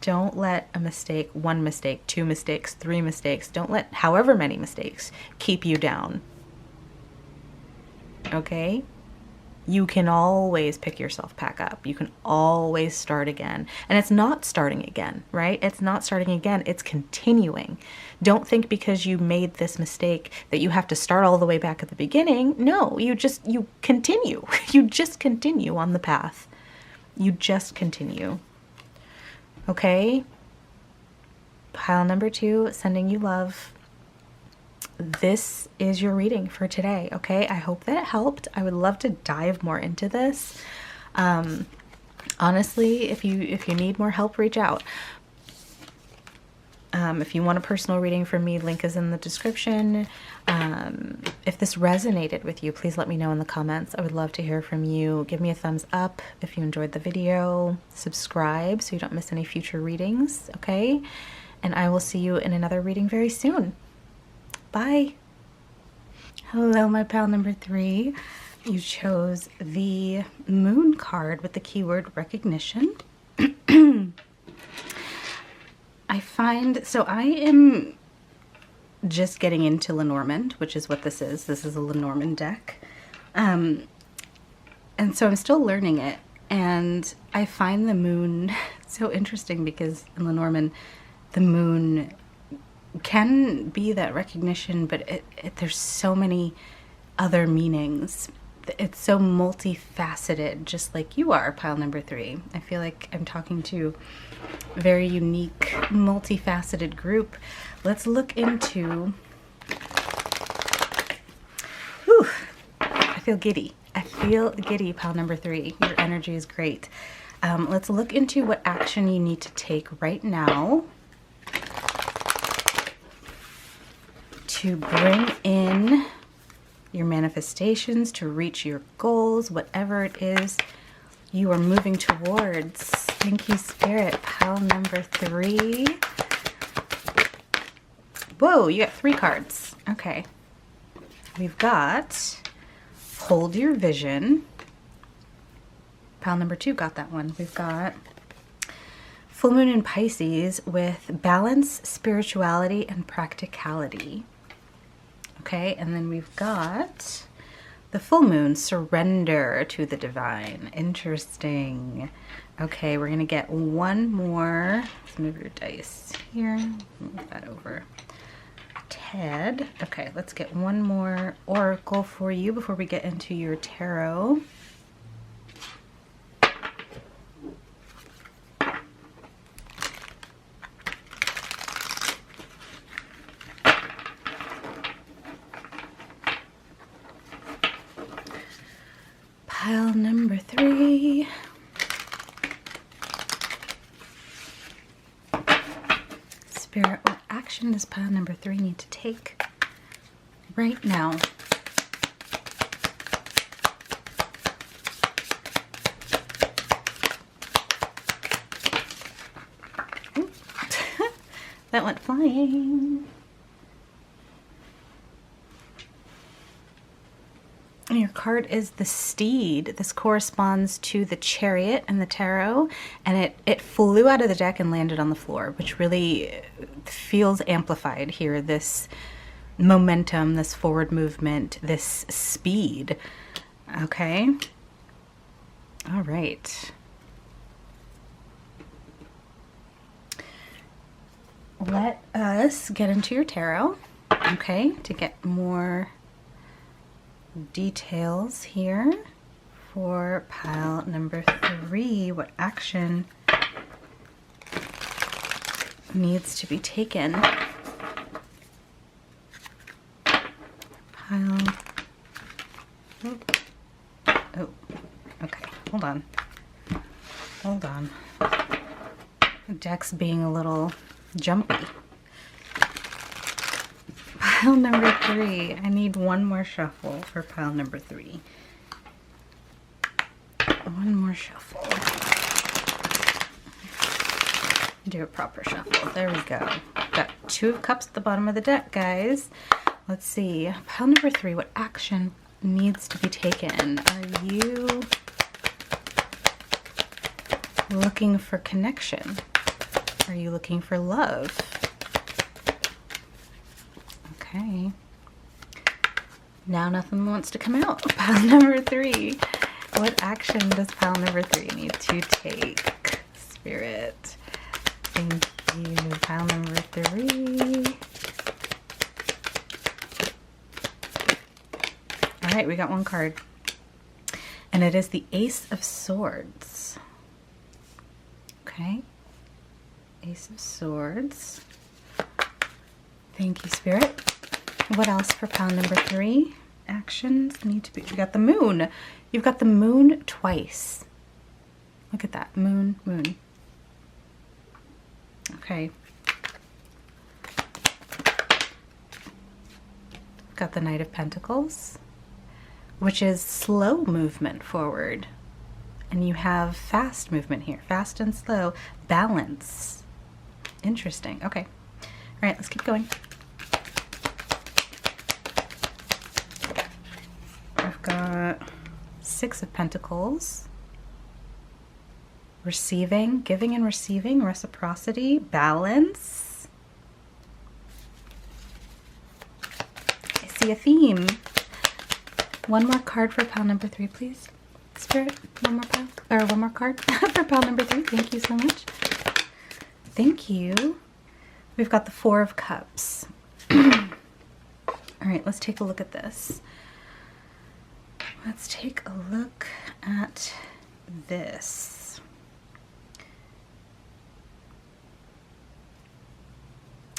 Don't let a mistake, 1 mistake, 2 mistakes, 3 mistakes, don't let however many mistakes keep you down. Okay? You can always pick yourself back up. You can always start again. And it's not starting again, right? It's not starting again. It's continuing. Don't think because you made this mistake that you have to start all the way back at the beginning. No, you continue. You just continue on the path. You just continue. Okay? Pile number 2, sending you love. This is your reading for today, okay? I hope that it helped. I would love to dive more into this. Honestly, if you need more help, reach out. If you want a personal reading from me, link is in the description. If this resonated with you, please let me know in the comments. I would love to hear from you. Give me a thumbs up if you enjoyed the video. Subscribe so you don't miss any future readings, okay? And I will see you in another reading very soon. Bye. Hello, my pal number 3. You chose the Moon card with the keyword recognition. I am just getting into Lenormand, which is what this is. This is a Lenormand deck. And so I'm still learning it. And I find the moon so interesting because in Lenormand, the moon can be that recognition, but there's so many other meanings. It's so multifaceted, just like you are, pile number 3. I feel like I'm talking to a very unique, multifaceted group. Let's look into... Whew, I feel giddy. I feel giddy, pile number 3. Your energy is great. Let's look into what action you need to take right now to bring in your manifestations, to reach your goals, whatever it is you are moving towards. Thank you, Spirit. Pile number 3. Whoa, you got 3 cards. Okay. We've got Hold Your Vision. Pile number 2 got that one. We've got Full Moon in Pisces with Balance, Spirituality, and Practicality. Okay, and then we've got the Full Moon, Surrender to the Divine. Interesting. Okay, we're going to get one more. Let's move your dice here. Move that over. Ted. Okay, let's get one more oracle for you before we get into your tarot. Pile number 3. Spirit, what action does pile number 3 need to take right now? That went flying. And your card is the Steed. This corresponds to the Chariot and the Tarot, and it flew out of the deck and landed on the floor, which really feels amplified here. This momentum, this forward movement, this speed. Okay. All right. Let us get into your tarot, okay, to get more details here for pile number 3. What action needs to be taken? Pile. Oh, okay. Hold on. Hold on. The deck's being a little jumpy. Pile number 3. I need one more shuffle for pile number 3. One more shuffle. Do a proper shuffle. There we go. Got 2 of Cups at the bottom of the deck, guys. Let's see. Pile number 3. What action needs to be taken? Are you looking for connection? Are you looking for love? Okay. Now nothing wants to come out. Pile number 3. What action does pile number 3 need to take? Spirit. Thank you. Pile number 3. All right, we got one card. And it is the Ace of Swords. Okay. Ace of Swords. Thank you, Spirit. What else for pile number 3? Actions need to be... We got the Moon. You've got the Moon twice. Look at that. Moon, Moon. Okay. Got the Knight of Pentacles, which is slow movement forward. And you have fast movement here. Fast and slow. Balance. Interesting. Okay. All right, let's keep going. I've got 6 of Pentacles. Receiving, giving and receiving, reciprocity, balance. I see a theme. One more card for pile number 3, please. Spirit, one more pile, or one more card for pile number 3. Thank you so much. Thank you. We've got the 4 of Cups. All right, let's take a look at this. Let's take a look at this.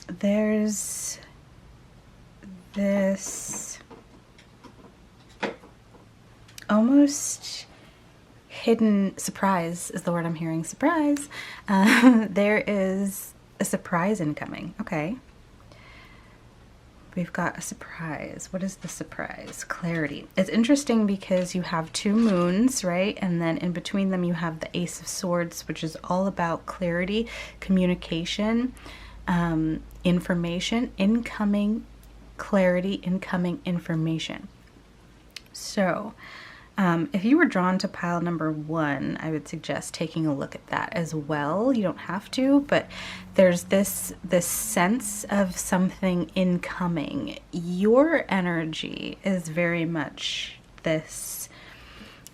There's this almost hidden surprise is the word I'm hearing. Surprise. There is a surprise incoming. Okay. We've got a surprise. What is the surprise? Clarity. It's interesting because you have 2 moons, right? And then in between them you have the Ace of Swords, which is all about clarity, communication, information, incoming clarity, incoming information. So if you were drawn to pile number 1, I would suggest taking a look at that as well. You don't have to, but there's this sense of something incoming. Your energy is very much this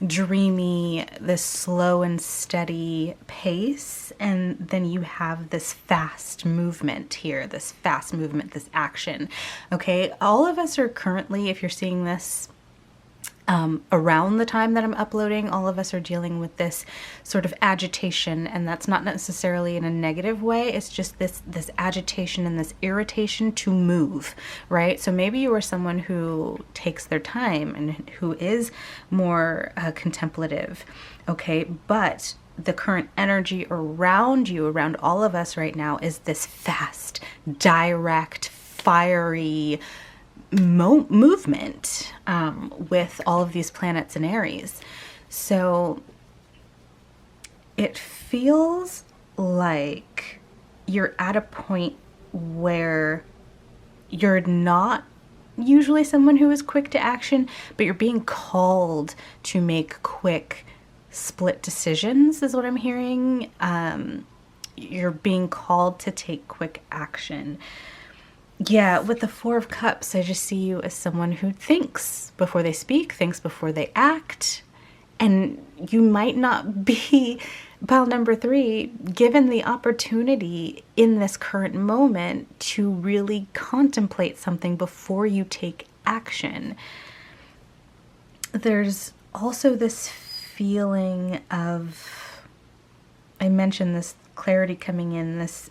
dreamy, this slow and steady pace, and then you have this fast movement here, this fast movement, this action. Okay, all of us are currently, if you're seeing this around the time that I'm uploading, all of us are dealing with this sort of agitation, and that's not necessarily in a negative way. It's just this agitation and this irritation to move, right? So maybe you are someone who takes their time and who is more contemplative, okay? But the current energy around you, around all of us right now, is this fast, direct, fiery movement with all of these planets in Aries. So it feels like you're at a point where you're not usually someone who is quick to action, but you're being called to make quick split decisions, is what I'm hearing. You're being called to take quick action. Yeah, with the 4 of Cups, I just see you as someone who thinks before they speak, thinks before they act. And you might not be, pile number 3, given the opportunity in this current moment to really contemplate something before you take action. There's also this feeling of, I mentioned this clarity coming in, this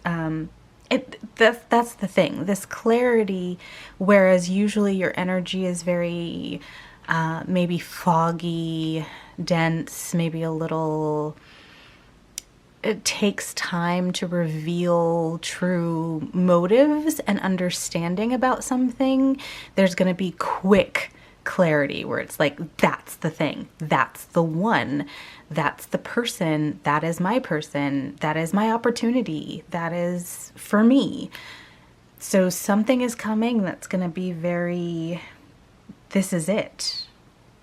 that's the thing, this clarity, whereas usually your energy is very maybe foggy, dense, maybe a little, it takes time to reveal true motives and understanding about something. There's going to be quick clarity where it's like, that's the thing, that's the one, that's the person, that is my person, that is my opportunity, that is for me. So something is coming that's going to be very, this is it.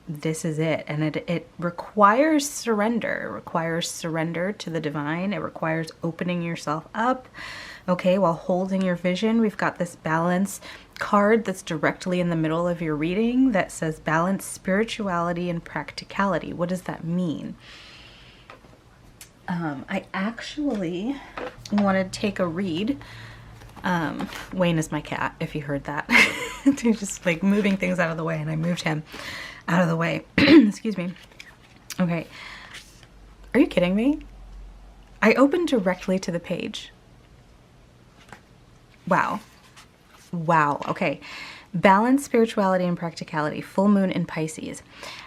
This is it. And it requires surrender. It requires surrender to the divine. It requires opening yourself up, okay, while holding your vision. We've got this balance card that's directly in the middle of your reading that says balance spirituality and practicality. What does that mean? I actually want to take a read. Wayne is my cat, if you heard that. He's just like moving things out of the way, and I moved him out of the way. Excuse me. Okay. Are you kidding me? I opened directly to the page. Wow. Wow. Okay. Balance, spirituality, and practicality. Full moon in Pisces.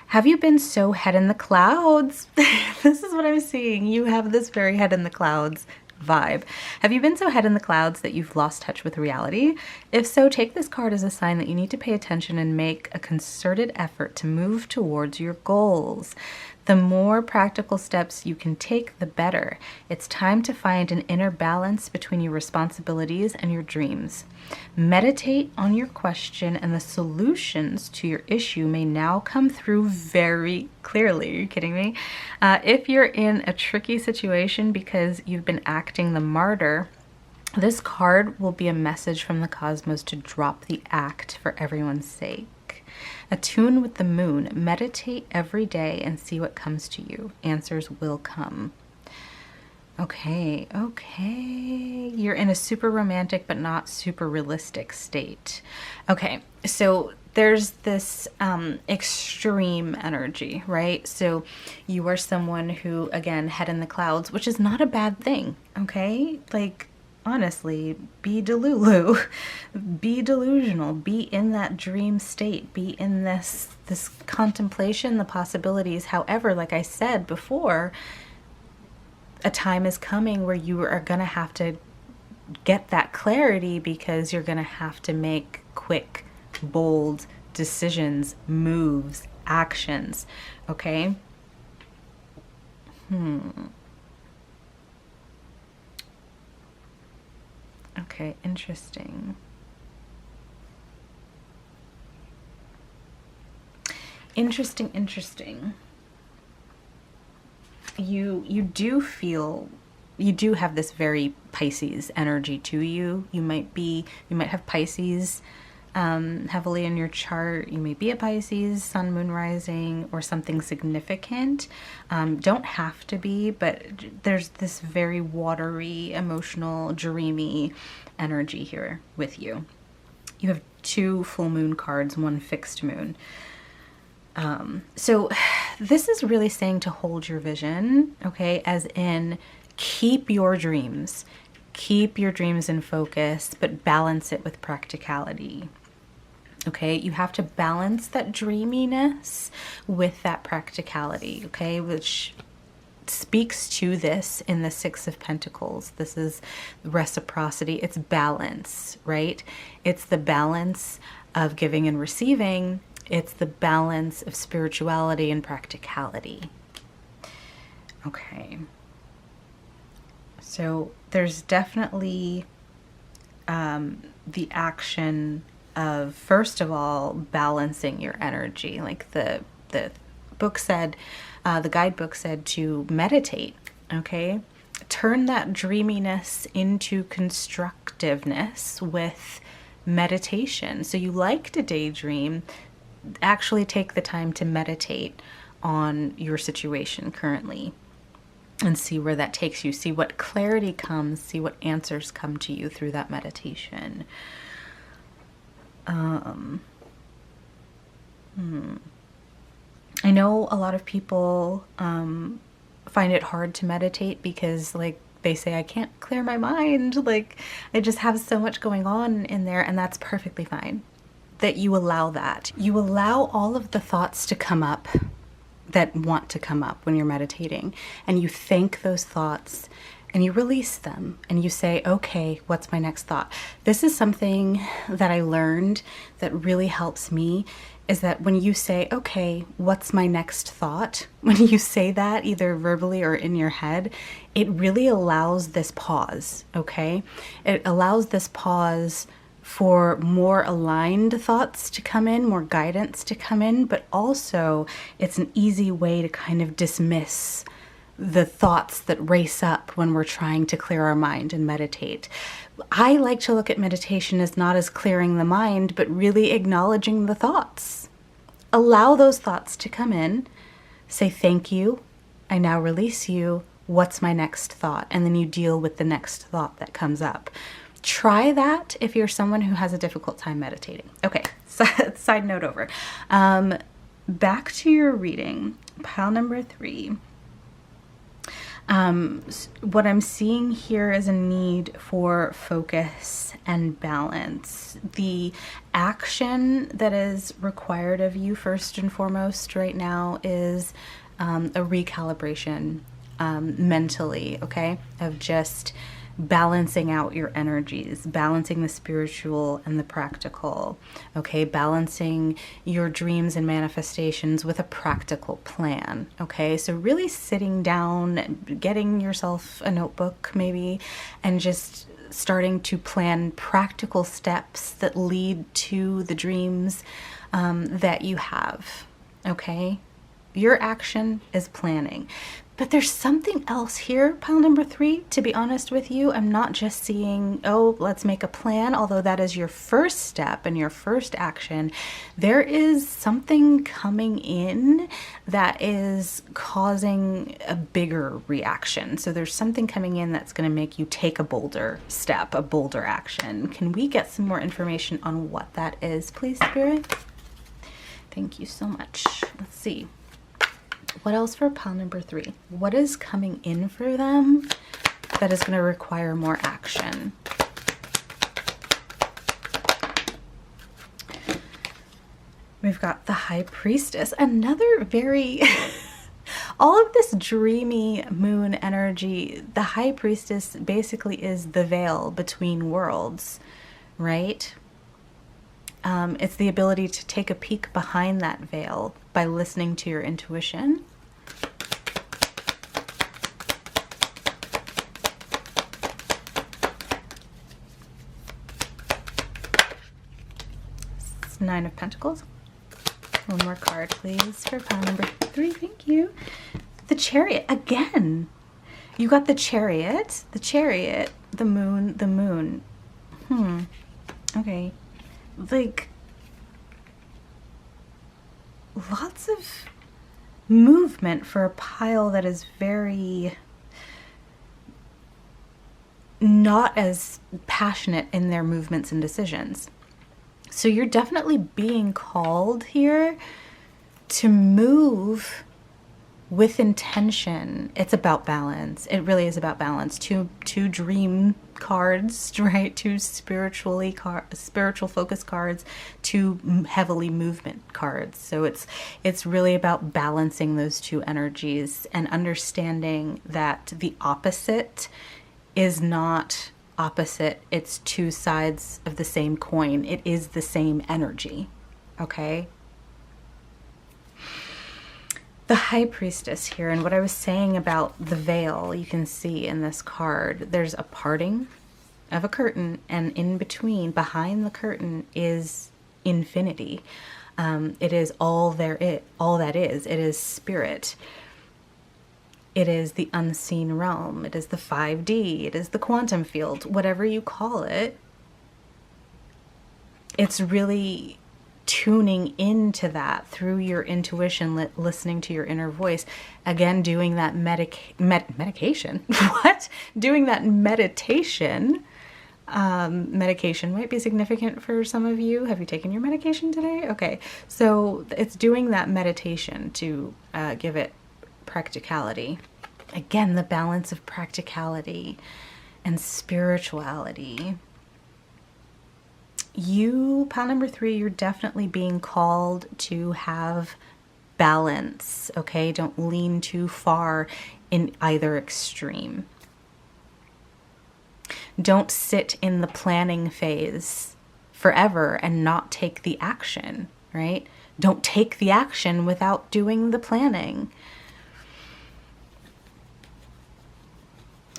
Have you been so head in the clouds? This is what I'm seeing. You have this very head in the clouds vibe. Have you been so head in the clouds that you've lost touch with reality? If so, take this card as a sign that you need to pay attention and make a concerted effort to move towards your goals. The more practical steps you can take, the better. It's time to find an inner balance between your responsibilities and your dreams. Meditate on your question, and the solutions to your issue may now come through very clearly. Are you kidding me? If you're in a tricky situation because you've been acting the martyr, this card will be a message from the cosmos to drop the act for everyone's sake. Attune with the moon. Meditate every day and see what comes to you. Answers will come. Okay, okay. You're in a super romantic but not super realistic state. Okay, so there's this extreme energy, right? So you are someone who, again, head in the clouds, which is not a bad thing, okay? Like, honestly, be delulu, be delusional, be in that dream state, be in this contemplation, the possibilities. However, like I said before, a time is coming where you are going to have to get that clarity, because you're going to have to make quick, bold decisions, moves, actions, okay? Okay, interesting. Interesting. You do feel, you do have this very Pisces energy to you. You might have Pisces heavily in your chart. You may be a Pisces, sun, moon, rising, or something significant. Don't have to be, but there's this very watery, emotional, dreamy energy here with you. You have 2 full moon cards, 1 fixed moon. So this is really saying to hold your vision, okay, as in keep your dreams in focus, but balance it with practicality. Okay, you have to balance that dreaminess with that practicality, okay, which speaks to this in the 6 of Pentacles. This is reciprocity. It's balance, right? It's the balance of giving and receiving. It's the balance of spirituality and practicality. Okay. So there's definitely the action of, first of all, balancing your energy. Like the book said, the guidebook said to meditate, okay? Turn that dreaminess into constructiveness with meditation. So you like to daydream, actually take the time to meditate on your situation currently and see where that takes you. See what clarity comes, see what answers come to you through that meditation. I know a lot of people find it hard to meditate because, like, they say, I can't clear my mind. Like, I just have so much going on in there, and that's perfectly fine. That you allow that. You allow all of the thoughts to come up that want to come up when you're meditating, and you think those thoughts and you release them and you say, okay, what's my next thought? This is something that I learned that really helps me, is that when you say, okay, what's my next thought? When you say that either verbally or in your head, it really allows this pause, okay? It allows this pause for more aligned thoughts to come in, more guidance to come in, but also it's an easy way to kind of dismiss the thoughts that race up when we're trying to clear our mind and meditate. I like to look at meditation as not as clearing the mind, but really acknowledging the thoughts. Allow those thoughts to come in, say thank you, I now release you, what's my next thought? And then you deal with the next thought that comes up. Try that if you're someone who has a difficult time meditating. Okay, side note over. Back to your reading, pile number 3. What I'm seeing here is a need for focus and balance. The action that is required of you first and foremost right now is a recalibration mentally, okay, of just balancing out your energies, balancing the spiritual and the practical, okay, balancing your dreams and manifestations with a practical plan, okay? So really sitting down, getting yourself a notebook maybe, and just starting to plan practical steps that lead to the dreams that you have, okay? Your action is planning. But there's something else here, pile number 3, to be honest with you. I'm not just seeing, oh, let's make a plan, although that is your first step and your first action. There is something coming in that is causing a bigger reaction. So there's something coming in that's going to make you take a bolder step, a bolder action. Can we get some more information on what that is, please, Spirit? Thank you so much. Let's see. What else for pile number 3? What is coming in for them that is going to require more action? We've got the High Priestess, another very... all of this dreamy moon energy. The High Priestess basically is the veil between worlds, right? It's the ability to take a peek behind that veil by listening to your intuition. Nine of Pentacles. One more card, please, for pile number 3. Thank you. The Chariot again. You got the Chariot, the Moon. Okay. Like, lots of movement for a pile that is very not as passionate in their movements and decisions. So you're definitely being called here to move with intention. It's about balance. It really is about balance. Two dream cards, right? Two spiritual focus cards, two heavily movement cards. So it's really about balancing those two energies and understanding that the opposite is not opposite. It's two sides of the same coin. It is the same energy. Okay? The High Priestess here, and what I was saying about the veil, you can see in this card, there's a parting of a curtain, and in between, behind the curtain, is infinity. It is all that is. It is spirit. It is the unseen realm. It is the 5D. It is the quantum field. Whatever you call it, it's really tuning into that through your intuition, listening to your inner voice. Again, doing that medication. What? Doing that meditation. Medication might be significant for some of you. Have you taken your medication today? Okay. So it's doing that meditation to give it practicality. Again, the balance of practicality and spirituality. You, pile number 3, you're definitely being called to have balance, okay? Don't lean too far in either extreme. Don't sit in the planning phase forever and not take the action, right? Don't take the action without doing the planning.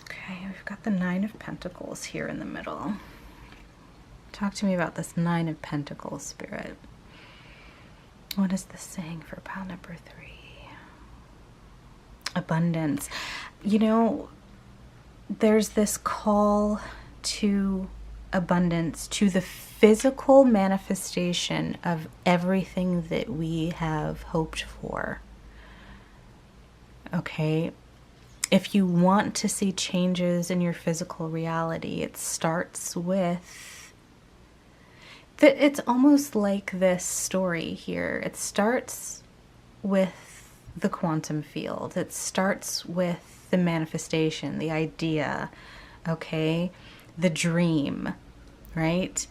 Okay, we've got the Nine of Pentacles here in the middle. Talk to me about this Nine of Pentacles, Spirit. What is this saying for pile number 3? Abundance. You know, there's this call to abundance, to the physical manifestation of everything that we have hoped for. Okay? If you want to see changes in your physical reality, it starts with... It's almost like this story here. It starts with the quantum field. It starts with the manifestation, the idea, okay? The dream, right?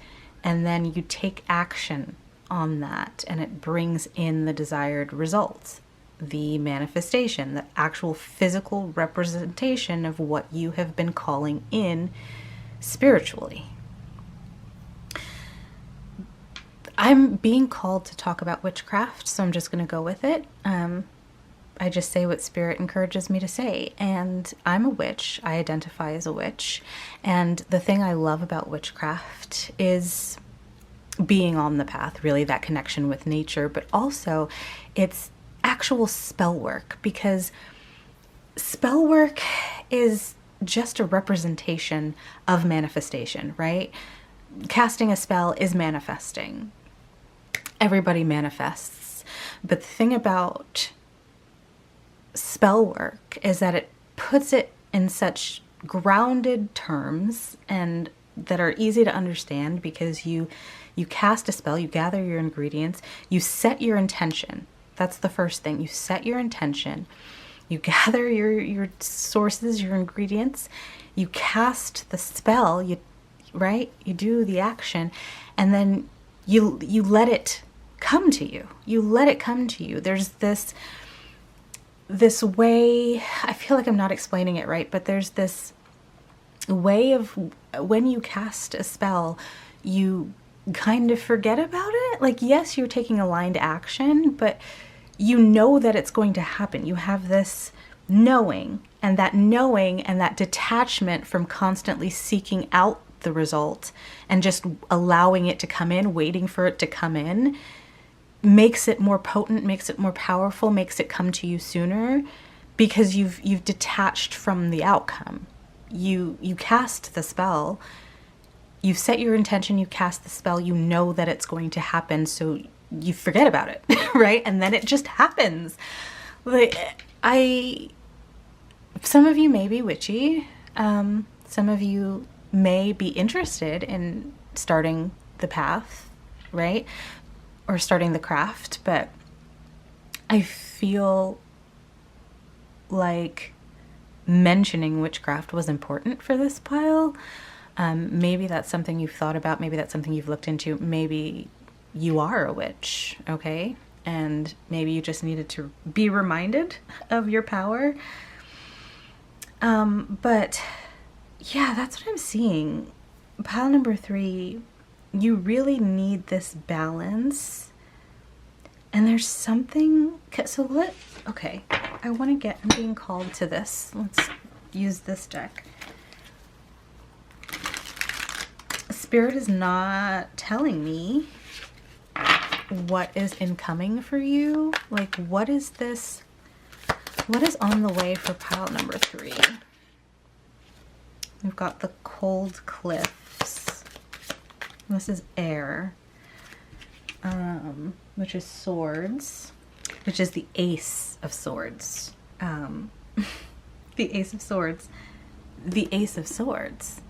And then you take action on that and it brings in the desired results, the manifestation, the actual physical representation of what you have been calling in spiritually. I'm being called to talk about witchcraft, so I'm just going to go with it. I just say what Spirit encourages me to say. And I'm a witch. I identify as a witch. And the thing I love about witchcraft is being on the path, really that connection with nature, but also it's actual spell work, because spell work is just a representation of manifestation, right? Casting a spell is manifesting. Everybody manifests. But the thing about spell work is that it puts it in such grounded terms and that are easy to understand, because you cast a spell, you gather your ingredients, you set your intention. That's the first thing. You set your intention. You gather your sources, your ingredients, you cast the spell, right? You do the action, and then you let it come to you. You let it come to you. There's this way, I feel like I'm not explaining it right, but there's this way of when you cast a spell, you kind of forget about it. Like, yes, you're taking aligned action, but you know that it's going to happen. You have this knowing and that detachment from constantly seeking out the result, and just allowing it to come in, waiting for it to come in, makes it more potent, makes it more powerful, makes it come to you sooner, because you've detached from the outcome. You cast the spell, you've set your intention, you cast the spell, you know that it's going to happen, so you forget about it, right? And then it just happens. Some of you may be witchy. Some of you may be interested in starting the path, right? Or starting the craft, but I feel like mentioning witchcraft was important for this pile. Maybe that's something you've thought about. Maybe that's something you've looked into. Maybe you are a witch, okay? And maybe you just needed to be reminded of your power. But yeah, that's what I'm seeing. Pile number 3, you really need this balance. And there's something, okay, I want to get, I'm being called to this. Let's use this deck. Spirit is not telling me what is incoming for you. Like, what is this? What is on the way for pile number 3? We've got the cold cliffs. This is air, which is swords, which is the ace of swords. The ace of swords. The ace of swords.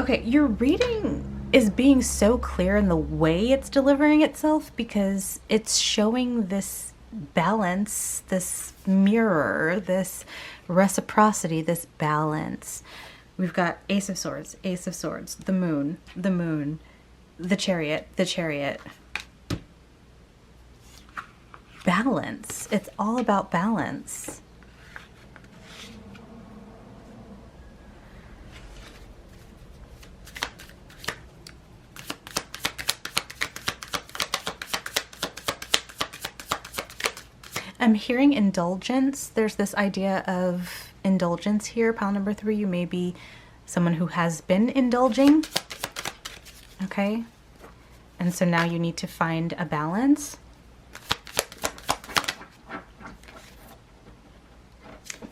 Okay, your reading is being so clear in the way it's delivering itself, because it's showing this balance, this mirror, this reciprocity, this balance. We've got Ace of Swords, the moon, the chariot. Balance. It's all about balance. I'm hearing indulgence. There's this idea of indulgence here. Pile number 3, you may be someone who has been indulging. Okay? And so now you need to find a balance.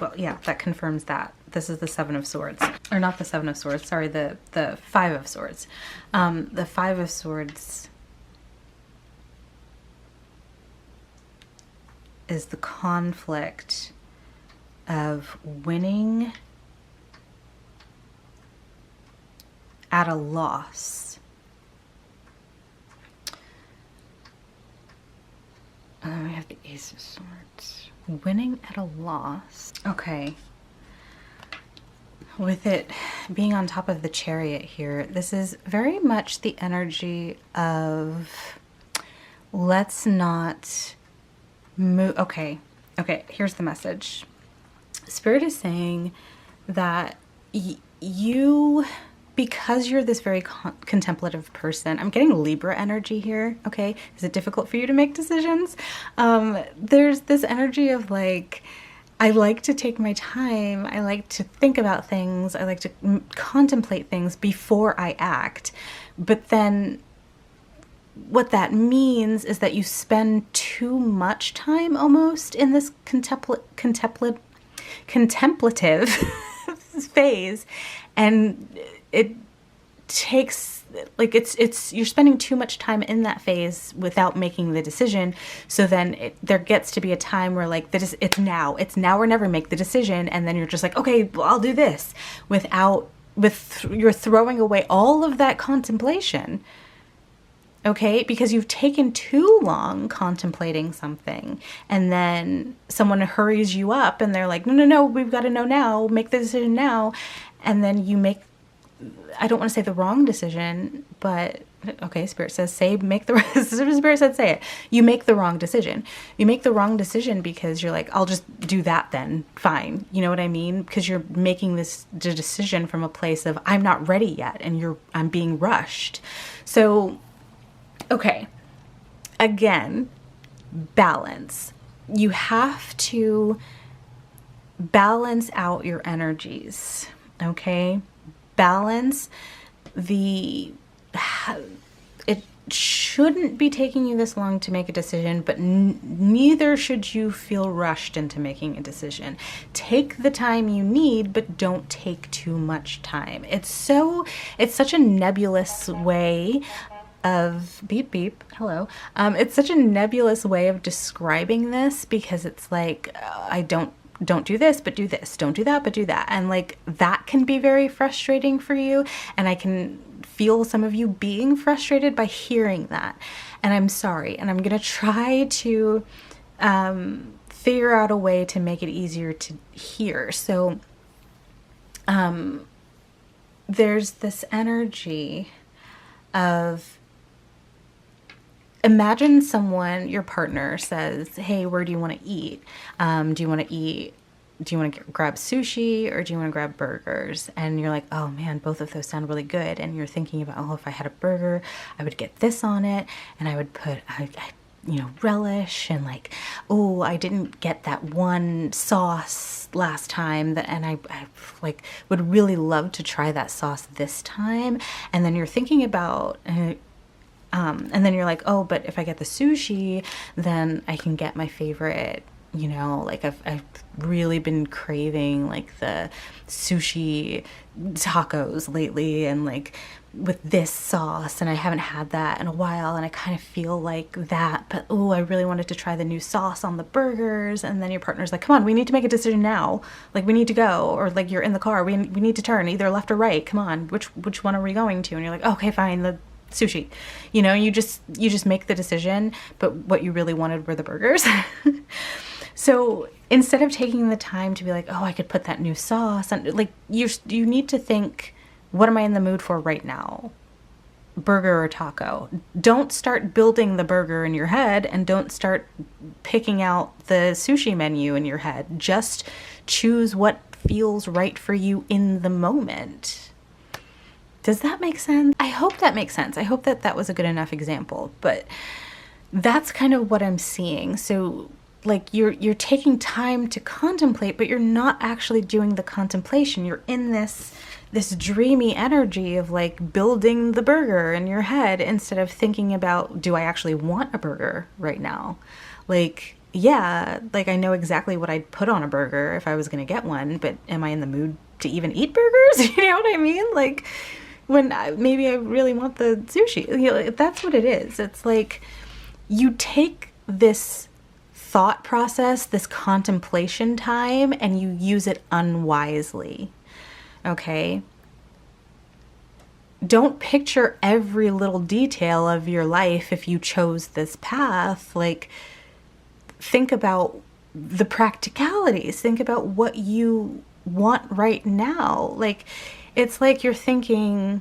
Well, yeah, that confirms that. This is the 7 of Swords. Or not the 7 of Swords, sorry, the 5 of Swords. The 5 of Swords is the conflict of winning at a loss. We have the Ace of Swords. Winning at a loss. Okay. With it being on top of the chariot here, this is very much the energy of let's not move. Okay, here's the message. Spirit is saying that you, because you're this very contemplative person, I'm getting Libra energy here, okay? Is it difficult for you to make decisions? There's this energy of like, I like to take my time, I like to think about things, I like to contemplate things before I act, but then what that means is that you spend too much time almost in this contemplative phase, and it takes, like, you're spending too much time in that phase without making the decision. So then there gets to be a time where like it's now or never, make the decision, and then you're just like, okay, well, I'll do this, you're throwing away all of that contemplation. Okay, because you've taken too long contemplating something, and then someone hurries you up and they're like, no, we've got to know now, make the decision now. And then you make, I don't want to say the wrong decision, but okay, Spirit says make the right decision. Spirit said say it. You make the wrong decision. You make the wrong decision because you're like, I'll just do that then, fine. You know what I mean? Because you're making this decision from a place of I'm not ready yet, and I'm being rushed. So okay, again, balance. You have to balance out your energies. okay? Balance the... It shouldn't be taking you this long to make a decision, but neither should you feel rushed into making a decision. Take the time you need, but don't take too much time. It's such a nebulous way of beep beep, hello. It's such a nebulous way of describing this, because it's like, I don't do this, but do this. Don't do that, but do that. And like, that can be very frustrating for you. And I can feel some of you being frustrated by hearing that. And I'm sorry. And I'm going to try to figure out a way to make it easier to hear. So there's this energy of, imagine someone, your partner says, hey, where do you want to eat? Do you want to grab sushi, or do you want to grab burgers? And you're like, oh man, both of those sound really good. And you're thinking about, oh, if I had a burger, I would get this on it, and I would put, relish, and like, oh, I didn't get that one sauce last time, and I like would really love to try that sauce this time. And then you're thinking about, and then you're like, oh, but if I get the sushi, then I can get my favorite, like I've really been craving like the sushi tacos lately, and like with this sauce, and I haven't had that in a while, and I kind of feel like that, but oh, I really wanted to try the new sauce on the burgers. And then your partner's like, come on, we need to make a decision now. Like, we need to go, or like you're in the car, we need to turn either left or right. Come on, which one are we going to? And you're like, okay, fine, the sushi. You just make the decision, but what you really wanted were the burgers. So instead of taking the time to be like, oh, I could put that new sauce on, like, you need to think, what am I in the mood for right now? Burger or taco? Don't start building the burger in your head, and don't start picking out the sushi menu in your head. Just choose what feels right for you in the moment. Does that make sense? I hope that makes sense. I hope that was a good enough example, but that's kind of what I'm seeing. So like, you're taking time to contemplate, but you're not actually doing the contemplation. You're in this dreamy energy of like building the burger in your head, instead of thinking about, do I actually want a burger right now? Like, yeah, like I know exactly what I'd put on a burger if I was going to get one, but am I in the mood to even eat burgers? You know what I mean? Like, when maybe I really want the sushi. That's what it is. It's like, you take this thought process, this contemplation time, and you use it unwisely. Okay? Don't picture every little detail of your life if you chose this path. Like, think about the practicalities. Think about what you want right now. Like, it's like you're thinking,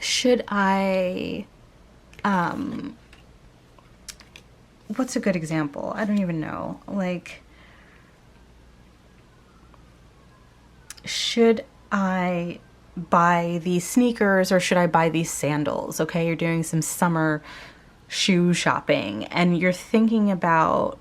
should I, what's a good example? I don't even know. Like, should I buy these sneakers or should I buy these sandals? Okay, you're doing some summer shoe shopping and you're thinking about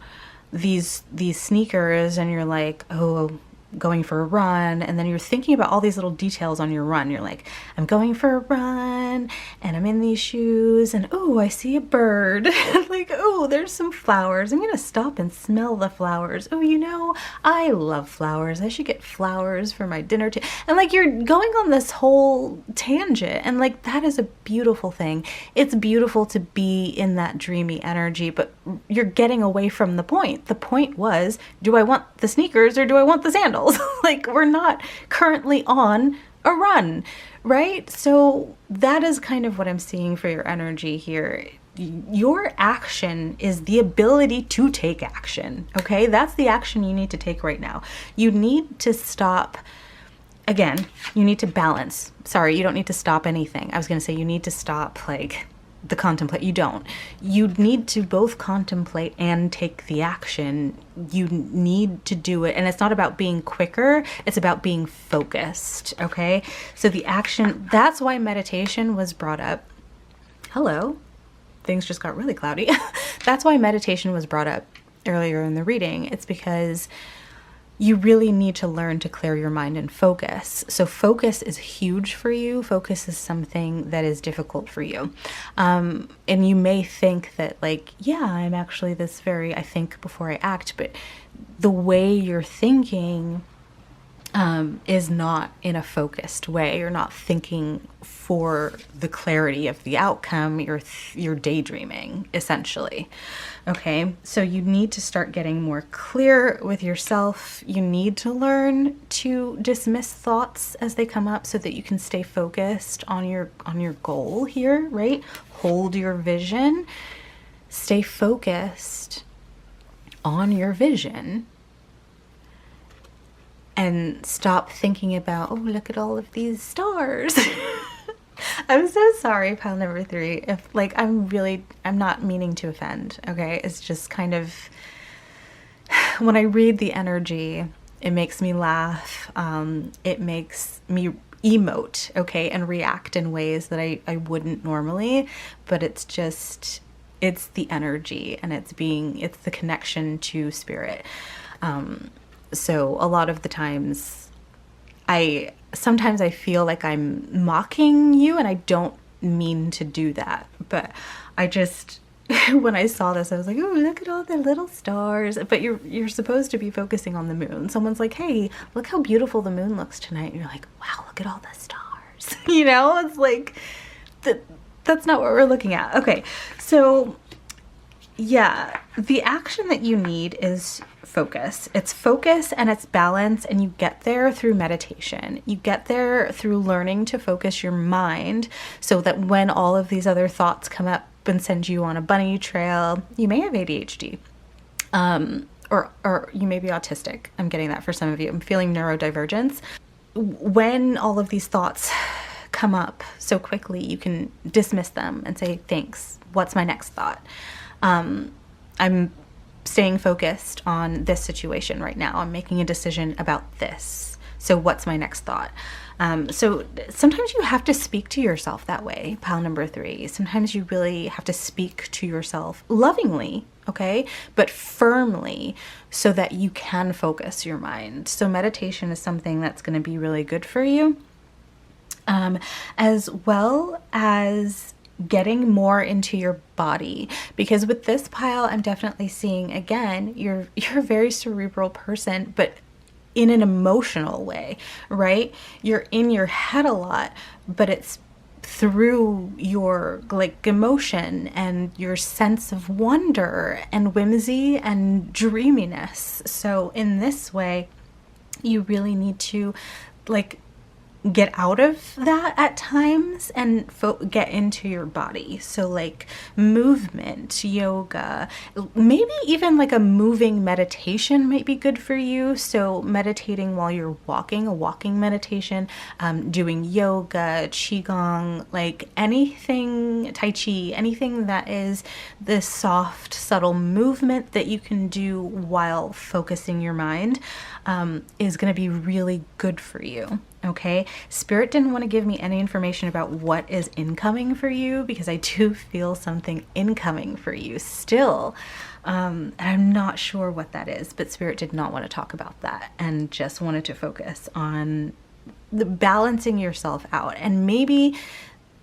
these sneakers and you're like, oh, going for a run, and then you're thinking about all these little details on your run. You're like, I'm going for a run and I'm in these shoes and oh, I see a bird. Like, oh, there's some flowers. I'm gonna stop and smell the flowers. Oh, I love flowers. I should get flowers for my dinner too. And like, you're going on this whole tangent, and like, that is a beautiful thing. It's beautiful to be in that dreamy energy, but you're getting away from the point. The point was, do I want the sneakers or do I want the sandals? Like, we're not currently on a run, right? So that is kind of what I'm seeing for your energy here. Your action is the ability to take action, okay? That's the action you need to take right now. You need to stop. Again, you need to balance. Sorry, you don't need to stop anything. I was going to say you need to stop, like, the contemplate. You don't. You need to both contemplate and take the action. You need to do it. And it's not about being quicker. It's about being focused. Okay. So the action, that's why meditation was brought up. Hello. Things just got really cloudy. That's why meditation was brought up earlier in the reading. It's because you really need to learn to clear your mind and focus. So focus is huge for you. Focus is something that is difficult for you. And you may think that like, yeah, I'm actually this very, I think before I act, but the way you're thinking is not in a focused way. You're not thinking for the clarity of the outcome. You're daydreaming, essentially. Okay, so you need to start getting more clear with yourself. You need to learn to dismiss thoughts as they come up so that you can stay focused on your goal here, right? Hold your vision. Stay focused on your vision. And stop thinking about, oh, look at all of these stars. I'm so sorry, pile number 3. If like, I'm not meaning to offend, okay? It's just kind of, when I read the energy, it makes me laugh. It makes me emote, okay? And react in ways that I wouldn't normally, but it's the energy, and it's the connection to spirit. So a lot of the times sometimes I feel like I'm mocking you, and I don't mean to do that. But I just, when I saw this, I was like, oh, look at all the little stars. But you're supposed to be focusing on the moon. Someone's like, hey, look how beautiful the moon looks tonight. And you're like, wow, look at all the stars. You know, it's like, that's not what we're looking at. Okay, so yeah, the action that you need is focus. It's focus and it's balance, and you get there through meditation. You get there through learning to focus your mind so that when all of these other thoughts come up and send you on a bunny trail, you may have ADHD. Or you may be autistic. I'm getting that for some of you. I'm feeling neurodivergence. When all of these thoughts come up so quickly, you can dismiss them and say, thanks, what's my next thought? I'm staying focused on this situation right now. I'm making a decision about this. So what's my next thought? So sometimes you have to speak to yourself that way, pile number 3. Sometimes you really have to speak to yourself lovingly, okay, but firmly, so that you can focus your mind. So meditation is something that's going to be really good for you, as well as getting more into your body, because with this pile, I'm definitely seeing, again, you're a very cerebral person, but in an emotional way, right? You're in your head a lot, but it's through your like emotion and your sense of wonder and whimsy and dreaminess. So in this way, you really need to like get out of that at times and get into your body. So like movement, yoga, maybe even like a moving meditation might be good for you. So meditating while you're walking, a walking meditation, doing yoga, qigong, like anything, tai chi, anything that is this soft, subtle movement that you can do while focusing your mind, is going to be really good for you. Okay, Spirit didn't want to give me any information about what is incoming for you, because I do feel something incoming for you still. And I'm not sure what that is, but Spirit did not want to talk about that and just wanted to focus on the balancing yourself out. And maybe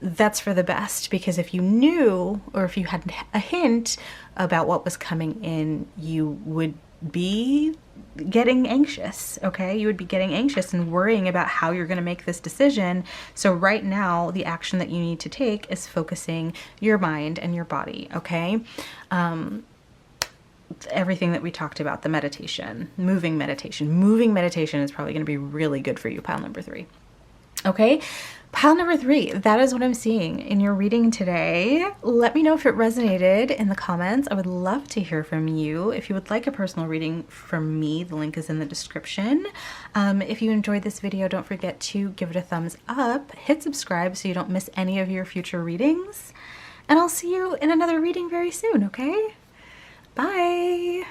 that's for the best, because if you knew, or if you had a hint about what was coming in, you would be getting anxious, okay? You would be getting anxious and worrying about how you're going to make this decision. So right now, the action that you need to take is focusing your mind and your body, okay? Everything that we talked about, the meditation, moving meditation is probably going to be really good for you, pile number 3. Okay, pile number 3, that is what I'm seeing in your reading today. Let me know if it resonated in the comments. I would love to hear from you. If you would like a personal reading from me, the link is in the description. If you enjoyed this video, don't forget to give it a thumbs up, hit subscribe so you don't miss any of your future readings, and I'll see you in another reading very soon, okay? Bye!